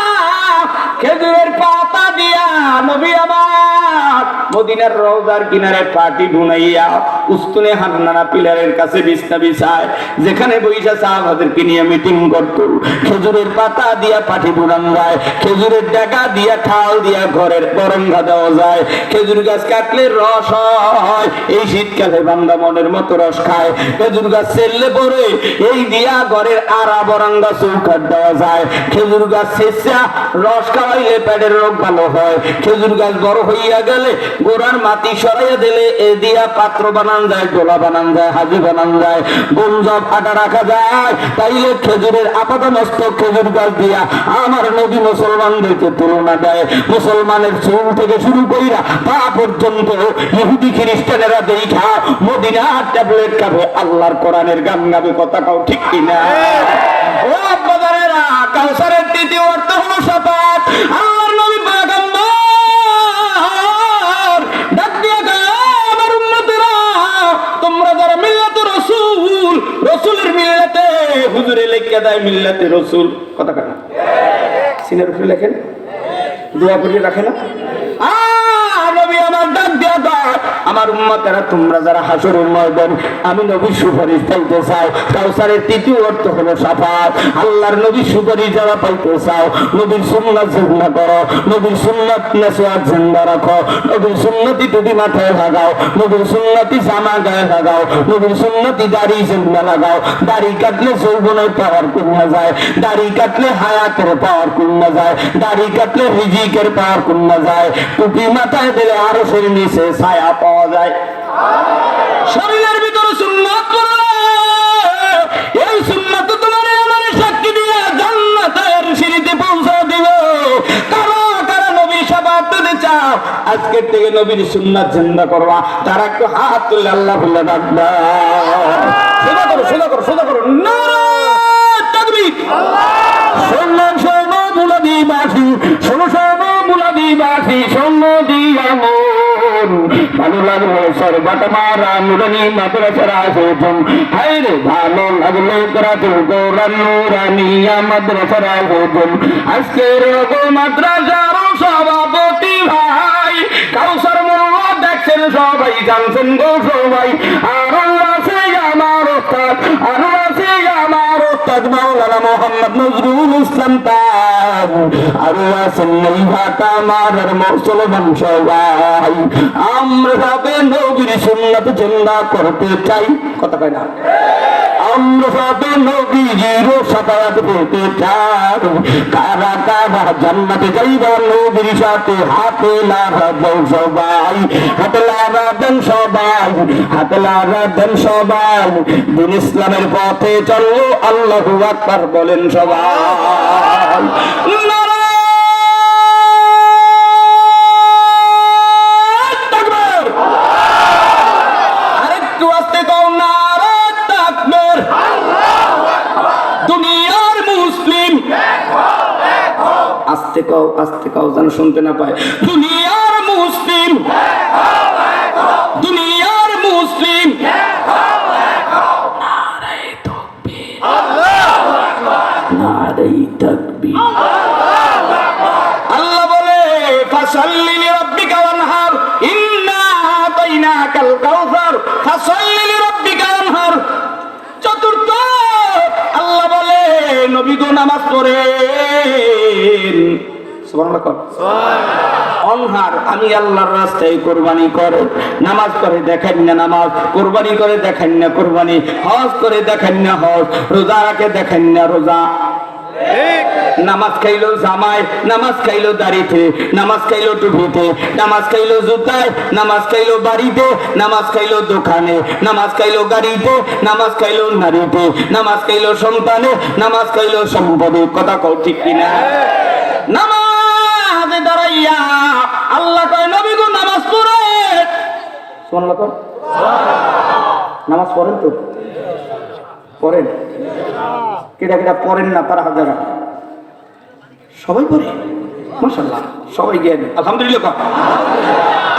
খেজুরের পাতা দিয়া নবী আমার মদিনার রওজার কিনারে পাটি বুনাইয়া উস্তুনে হান্নানা পিলারের কাছে বিছনা বিছায়, যেখানে বৈশা সাহাবাদেরকে নিয়ে মিটিং করত। খেজুরের পাতা দিয়া পাটি বুনান যায়, খেজুরের ডাকা দিয়া ঠাল দিয়া ঘরের বরঙ্গা দেওয়া যায়। খেজুর গাছ কাটলে রস হয়, এই শীতকালে বান্দা মনের মতো রস খায়। খেজুর গাছ ছেড়লে পরে এই দিয়া ঘরের আড়া বরঙ্গা চৌকাট দেওয়া যায়। খেজুর গাছ শেষা রস খাওয়াইলে পেটের রোগ ভালো হয়। খেজুর গাছ বড় হইয়া গেলে গোড়ার মাটি সরাইয়া দিলে এ দিয়া পাত্র বানান যায়, ডোলা বানান যায়, হাজি বানান যায়, গঞ্জব আটা রাখা যায়। তাইলে খেজুরের আপাত মস্তক খেজুর গাছ দিয়া আমার নবী মুসলমানদেরকে তুলনা দেয়। মুসলমানের চুল থেকে শুরু কইরা পা পর্যন্ত ইহুদি খ্রিস্টানেরা দেখা মদিনার ট্যাবলেট খাবে, আল্লাহর কোরআনের গান গাবে। কথা কাও ঠিক কিনা? ও বাজারেরা, কাউসারের তৃতীয় অর্থ হলো শাফাত। আল্লাহর নবী পয়গম্বর ডাক দিয়া কয়, আমার উম্মতেরা, তোমরা যারা মিল্লাতে রাসূল, রাসূলের মিল্লাতে, হুজুরে লেখা দেয় মিল্লাতে রাসূল। কথা কানা সিনের উপরে লেখেন, দোয়া করে রাখে না? নবী আমার ডাক দিয়া কয়, আমার উম্মতেরা, তোমরা যারা হাসরের ময়দান আমি নবীর সুপারিশ পাইতে চাও, কাউসারের তৃতীয় অর্থ হলো শাফাত। আল্লাহর নবীর সুপারিশ যারা পাইতে চাও, নবীর সুন্নাত জিন্দা করো, নবীর সুন্নাত নসিহত জিন্দা রাখো, নবীর সুন্নতি টুপি মাথায় লাগাও, নবীর সুন্নতি জামা গায়ে লাগাও, নবীর সুন্নতি দাড়ি জিন্দা লাগাও। দাড়ি কাটলে যৌবনের পাওয়ার কমে যায়, দাড়ি কাটলে হায়াতের পাওয়ার কমে যায়, দাড়ি কাটলে রিজিকের পাওয়ার কমে যায়। টুপি মাথায় দিলে আরো শরীর নিচে ছায়া পাওয়া যায়। শরীরের ভিতরে সুন্নাত করলে এই সুন্নাত তোমার আমার সাক্ষী দিয়ে জান্নাতের সিঁড়িতে পৌঁছে দিবে। কারা কারা নবী শাফাত পেতে চাও, আজকের থেকে নবীর সুন্নাত জিন্দা করবা, তারা একটু হাত তুলে আল্লাহ বলে ডাকবা। সোজা করো, সোজা করো, সোজা করো। নারায়ে তাকবীর। শোনো শোনো মুলাদিবাসী, শোনো শোনো মুলাদিবাসী, শোনো দিয়া মন, ভালো লাগলো সরবত মারা নুরানি মাদ্রাসার আয়োজন। হায় রে ভালো লাগলো করাতুল কোরআন নুরানিয়া মাদ্রাসার আয়োজন। আজকের মাদ্রাসার সভাপতি ভাই কাউসার মোল্লা দেখছেন সবাই, জানছেন গো সবাই। আরো আছে আমার ওস্তাদ, আরো আছে আমার ওস্তাদ মাওলানা মোহাম্মদ নজরুল ইসলাম তাজ, আরো আছেন এই ভাটা মারার মুসলমান সবাই। আমরা সবে নবীর সুন্নাত জিন্দা করতে চাই। কথা কয় না? আমরা সবে নবীজির শাফাত পেতে চাই। কারা কারা জান্নাতে যাইবা নবীর সাথে, হাতে লাগাবেন সবাই, হাতে লাগাবেন সবাই, হাতে লাগাবেন সবাই। দিন ইসলামের পথে চলো, আল্লাহু আকবার বলেন সবাই। আরেকটু আস্তে কও, নারায়ে তাকবীর। দুনিয়ার মুসলিম, আস্তে কও, আস্তে কও যেন শুনতে না পায়। দুনিয়ার মুসলিম, দুনিয়ার মুসলিম, নারায়ে তাকবীর, নারায়ে তাকবীর। আল্লাহ বলে, ফাসাল্লি লিরাব্বিকা ওয়ানহার, ইন্না আতাইনাকাল কাউসার, ফাসাল্লি লিরাব্বিকা ওয়ানহার। চতুর্থ আল্লাহ বলে, নবী গো নামাজ পড়েন। সুবহানাল্লাহ কর। অনহার, আমি আল্লাহর রাস্তায় কোরবানি করে। নামাজ করে দেখেন না নামাজ, কোরবানি করে দেখেন না কোরবানি, হজ করে দেখেন না হজ, রোজা রাখে দেখেন না রোজা। নামাজ খাইলো জামায়, নামাজ খাইলো দাড়িতে, নামাজ খাইলো টুপিতে, নামাজ খাইলো জুতায়, নামাজ খাইলো বাড়িতে, নামাজ খাইলো দোকানে, নামাজ খাইলো গাড়িতে, নামাজ খাইলো নারীতে, নামাজ খাইলো সন্তানে, নামাজ খাইলো সম্পদে। কথা কও ঠিক কিনা? নামাজে দাঁড়াইয়া আল্লাহ কয় নবী গো নামাজ পড়ে। শুনলো তো? নামাজ পড়েন তো? পড়েন? কেটা কেটা পড়েন না তারা হাজারা? সবাই পড়ে মাশাআল্লাহ, সবাই জ্ঞান আলহামদুলিল্লাহ।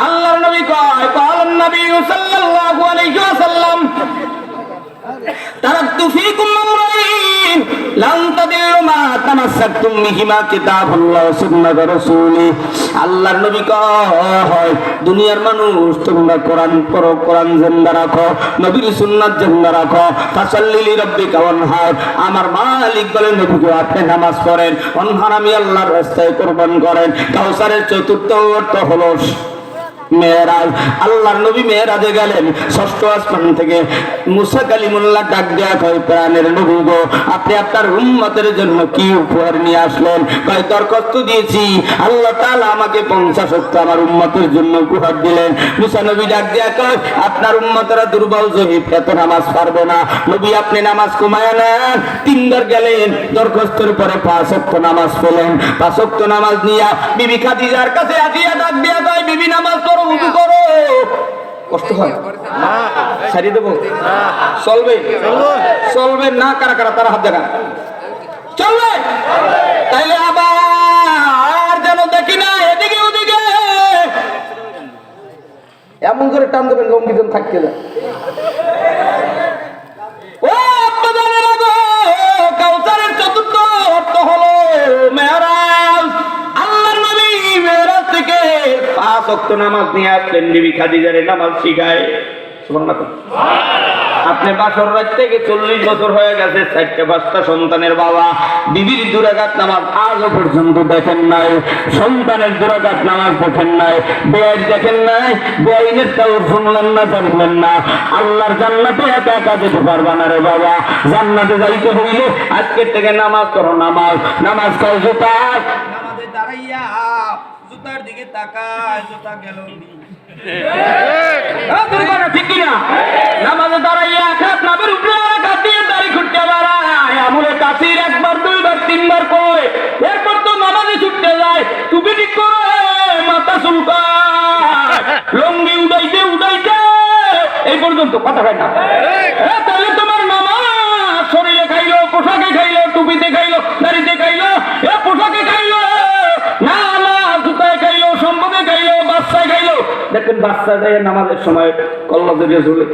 আল্লাহর নবী কয় قال النبي صلى الله عليه وسلم তারাকতু ফীকুম আমরাইন লান তাদিল্লু মা তামাসসাকতুম বিহিমা কিতাবুল্লাহ ওয়া সুন্নাত রাসূলি। আল্লাহর নবী কয় দুনিয়ার মানুষ তোমরা কোরআন পড়ো, কোরআন জিন্দা রাখো, নবীর সুন্নাত জিন্দা রাখো। ফাসাল্লি লিরাব্বিকা ওয়ানহার, আমার মালিক বলেন নবীকে আপনি নামাজ পড়েন, ওয়ানহার আমি আল্লাহর রাস্তায় কুরবান করেন। কাউসারের চতুর্থ অর্থ হলো মেরাজ। আল্লাহর নবী মেরাজে গেলেন, ষষ্ঠ আসমান থেকে মুসা কালিমুল্লাহ ডাক দেয়া কয় প্রাণের নবী গো আপনি আপনার উম্মতের জন্য কি উপহার নিয়ে আসলেন? কয় দরখাস্ত দিয়েছি, আল্লাহ তাআলা আমাকে 50 ওয়াক্ত আমার উম্মতের জন্য উপহার দিলেন। মুসা নবী ডাক দেয়া কয় আপনার উম্মতরা দুর্বল জহিব, এত নামাজ পারবে না, নবী আপনি নামাজ কমায় নেন। 3 বার গেলেন, দরখাস্তের পরে 5 ওয়াক্ত নামাজ পেলেন। 5 ওয়াক্ত নামাজ নিয়া বিবি খাদিজার কাছে আসিয়া ডাক দেয়া কয় বিবি নামাজ উযু করো। কষ্ট হয় ছাড়িয়ে দেবো? চলবে? চলবে না? কারা কারা তারা হাত দেখা চলবে? তাইলে আবার যেন দেখি না এদিকে ওদিকে এমন করে টান দেবেন লঙ্গিজন থাকতে যায়। ও আপনাদের কাউসারের চতুর্থ অর্থ হলো মেরাজ। আল্লাহর নবী মেরাজ থেকে 5 ওয়াক্ত নামাজ নিয়ে আসলেন, বিবি খাদিজারে নামাজ শিখায়। সুবহানাল্লাহ। আপনি বাসর রাত থেকে 40 বছর হয়ে গেছে, 4-5টা সন্তানের বাবা, বিবির 2 রাকাত নামাজ আজও পর্যন্ত দেখেন নাই, সন্তানের 2 রাকাত নামাজ দেখেন নাই, বেয়াই দেখেন নাই, বেআইনের তাও শুনলেন না, জানলেন না। আল্লাহর জান্নাতে একা একা যেতে পারবা না রে বাবা। জান্নাতে যাইতে হইলে আজকের থেকে নামাজ করো। নামাজ নামাজ কয় জুতা নামাজে দাঁড়াইয়া জুতার দিকে তাকায়, জুতা গেল ঠিক কিনা? নামাজে দাঁড়াইয়া খাত নামের উপরে খাত দিয়ে দাড়ি খুঁটতে বাড়ায়, আমলে কাশির 1 বার 2 বার 3 বার করে, এরপর তো নামাজে ছুটতে যায়, টুপি ঠিক করে মাথা চুলকায়, লঙ্গি উড়াইতে উড়াইতে এই পর্যন্ত কথা হয় না। তাহলে তোমার নামাজ শরীরে খাইলো, পোশাকে খাইলো, টুপিতে খাইলো, দাড়িতে খাইলো, পোশাকে খাইলো, না না জুতায় খাইলো, সম্পদে খাইলো, বাচ্চায় খাইলো। দেখবেন বাচ্চা যায় নামাজের সময় কল্লা জড়িয়ে চলে,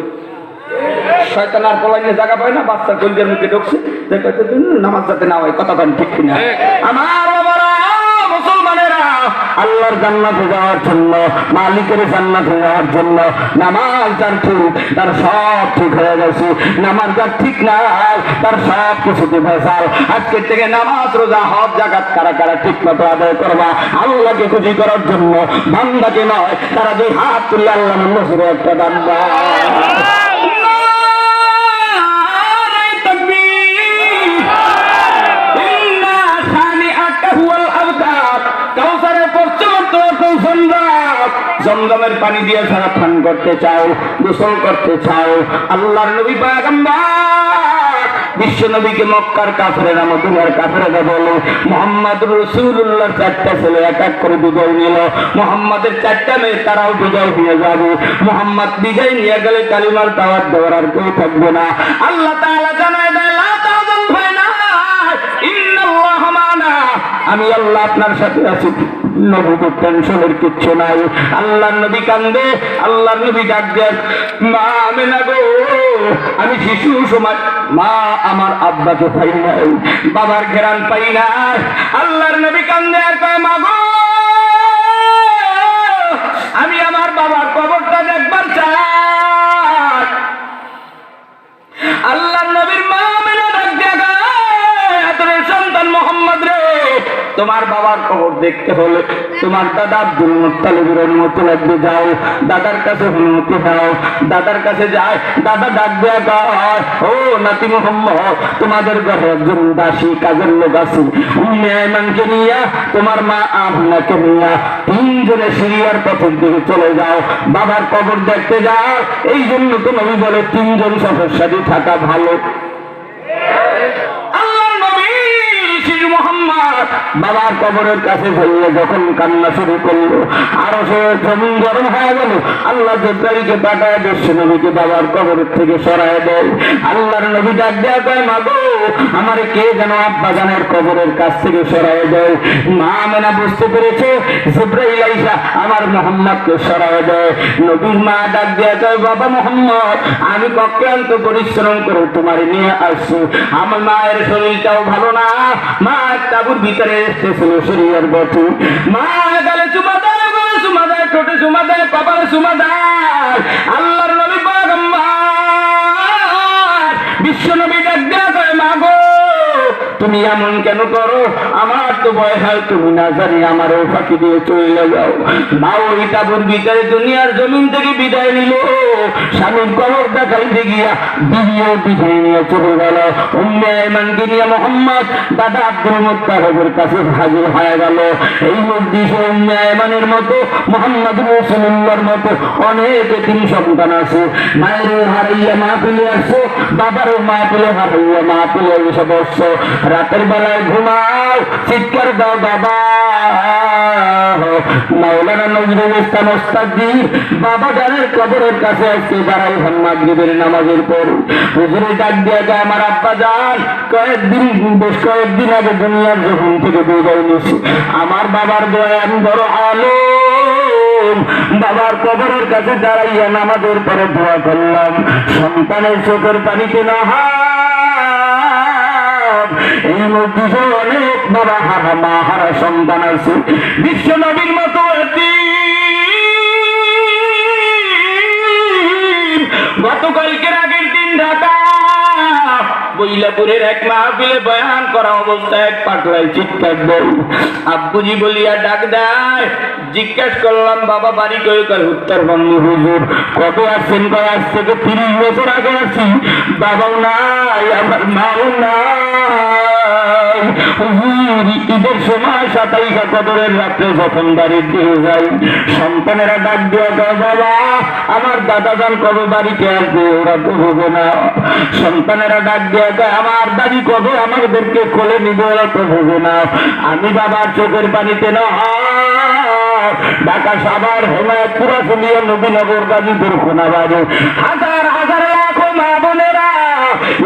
শয়তান আর পলাইনে জায়গা পায় না, বাচ্চা কলজের মুখে ঢুকছে, নামাজ যাতে না হয়। কথা ঠিক কিনা? আমার বাবারা মুসলমানেরা, আল্লাহর জান্নাতে যাওয়ার জন্য, মালিকের জান্নাতে যাওয়ার জন্য নামাজ যার ঠিক তার সব ঠিক হয়ে গেছে, নামাজ যার ঠিক নাই তার সব কিছুতে ভেজাল। আজকের থেকে নামাজ রোজা হজ যাকাত কারা কারা ঠিক মতো আদায় করবা আল্লাহকে খুশি করার জন্য, বান্দাকে নয়। তারা 2 হাত তুলে আল্লাহ নজরে একটা দান দাও। জমজমের পানি দিয়ে সারা পান করতে চাও, গোসল করতে চাও, আল্লাহর নবী পয়গম্বর বিশ্ব নবীকে মক্কার কাফেরেরা মদিনার কাফেরেরা বলে মুহাম্মদুর রাসূলুল্লাহ 4টা ছেলে এক এক করে বিজয় নিল, মুহাম্মাদের 4টা মেয়ে তারাও বিজয় হয়ে যাবে। মুহাম্মদ বিজয় নিয়ে গেলে কালিমার দাওয়াত দেওয়ার আর কেউ থাকবে না। আল্লাহ তাআলা জানায় দেয় লা তাযান ফাইনা ইন্নাল্লাহা মা'না, আমি আল্লাহ আপনার সাথে আছি, নবীর টেনশনের কিচ্ছু নাই। আল্লাহর নবী কান্দে, আল্লাহর নবী ডাক দেন মা আমেনা গো, আমি শিশু সময় মা আমার আব্বাকে পাই নাই, বাবার ঘেরান পাই না। আল্লাহর নবী কান্দে আর কয় মা গো আমি আমার বাবার কবরটা দেখবার চাই। আল্লাহর নবীর মা আমেনা ডাক দেয়া তোর সন্তান মুহাম্মদ রে তোমার বাবার কবর দেখতে হলে তোমার দাদা আব্দুল মুত্তালিবের অনুমতি লাগবে। যাও দাদার কাছে অনুমতি নাও। দাদার কাছে যায়, দাদা ডাক দেয়া কয়, ও নাতি মোহাম্মদ, তোমাদের ঘরে একজন দাসী কাজের লোক আছে, উম্মে আয়মানকে নিয়া, তোমার মা আমিনাকে নিয়া তিনজনে সিরিয়ার পথের দিকে চলে যাও, বাবার কবর দেখতে যাও। এই জন্য তো নবী বলে তিনজন সফর সাথী থাকা ভালো। আল্লাহর নবী শিশু মোহাম্মদ বাবার কবরের কাছে যাইয়া যখন কান্না শুরু করলো, আরো সে জমিন গরম হয়ে গেল। আল্লাহ জিবরাইলকে পাঠায় বিশ্ব নবীকে বাবার কবরের থেকে সরায় দেয়। আল্লাহর নবী ডাক দেয়া কয়, মা গো, আমারে কে যেন আব্বা জানের কবরের কাছ থেকে সরায় দেয়। মা আমেনা বুঝতে পেরেছে জিবরাইল আইসা আমার মোহাম্মদকে সরায় দেয়। নবীর মা ডাক দেয়া কয়, বাবা মোহাম্মদ, আমি অক্লান্ত পরিশ্রম করে তোমার নিয়ে আসছি। আমার মায়ের শরীরটাও ভালো না, মা তাবুর ভিতরে এসেছিল শরীরের বটু। মা গালে চুমা দেয়, গলে চুমা দেয়, ঠোঁটে চুমা দেয়, কপালে চুমা দেয়। আল্লাহর নবী পয়গম্বর বিশ্ব নবী ডাক দেয়া কয়, মা গো, তুমি এমন কেন করো? আমার তো ভয় হয় তুমি না জানি আমারও ফাঁকি দিয়ে চলে যাও। মা ওই তাবুর ভিতরে দুনিয়ার জমিন থেকে বিদায় নিল। স্বামীর কবর দেখাইতে গিয়া বিবিও বিদায় নিয়ে চলে গেল। উম্মে আয়মানকে নিয়ে মোহাম্মদ দাদা আব্দুল মুত্তালিবের কাছে হাজির হয়ে গেল। এই মধ্যে উম্মে আয়মানের মতো, মোহাম্মদ রাসূলুল্লাহর মতো অনেক এতিম সন্তান আছে। মায়েরও হারাইয়া মা পেলে আসছো, বাবারও মা পেলে হারাইয়া মা পেলে এসে বসছো। রাতের বেলায় ঘুমাও, চিৎকার দাও বাবা। মাওলানা নজরুল ইসলাম ওস্তাদজির বাবা জানের কবরের কাছে আজকে দাঁড়াই মাগরিবের নামাজের পর হুজুরে ডাক দিয়া যায়, আমার আব্বা জান বেশ কয়েকদিন আগে দুনিয়ার জমিন থেকে বিদায় নিয়েছি। আমার বাবার বয়ান বড় আলোম। বাবার কবরের কাছে দাঁড়াইয়া নামাজের পরে দোয়া করলাম, সন্তানের চোখের পানিতে না এই মধ্যে অনেক বাবা হারা মা হারা সন্তান আছে। বিশ্ব নবীর মতো গতকালকের আগের দিন ঢাকা বইলাপুরের এক মাহফিলে বয়ান করা অবস্থায় এক পাগলাই চিৎকার দেয়, আব্বুজি বলিয়া ডাক দেয়। জিজ্ঞাসা করলাম, বাবা বাড়ি কই? কয় উত্তরবঙ্গ। হুজুর কবে আসছেন? কয় আজ থেকে 30 বছর আগে আসি। বাবাও নাই, আমার মাও নাই। হুজুর ঈদের সময় 27 কদরের রাত্রে যখন বাড়ির দিকে যাই, সন্তানেরা ডাক দেওয়া কয়, বাবা আমার দাদা যান কবে বাড়িতে আসবে? ওরা তো হবে না। সন্তানেরা ডাক দেওয়া কয়, আমার দাদি কবে আমাদেরকে কোলে নিবে? ওরা তো হবে না। আমি বাবার চোখের পানিতে না ঢাকা সাভার হেমায়তপুরা চলিয়া নবীনগর গাজীপুর কোনাবাড়ি হাজার হাজার লাখো মা বোনেরা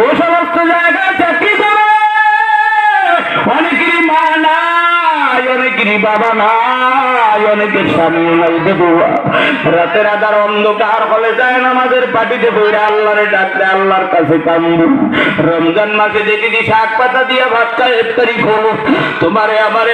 ও সমস্ত জায়গায় চাকরি করে। অনেকেরই মা নাই, অনেকেরই বাবা নাই, অনেকের স্বামী নাই। দেখুয়া রাতের আধার অন্ধকার হলে যায় নামাজের পাটিতে বইরা আল্লাহরে ডাকতে, আল্লাহর কাছে কান্দি। রমজান মাসে দেখেছি শাক পাতা দিয়া ভাত খায় ইফতারি করো, তোমারে আমারে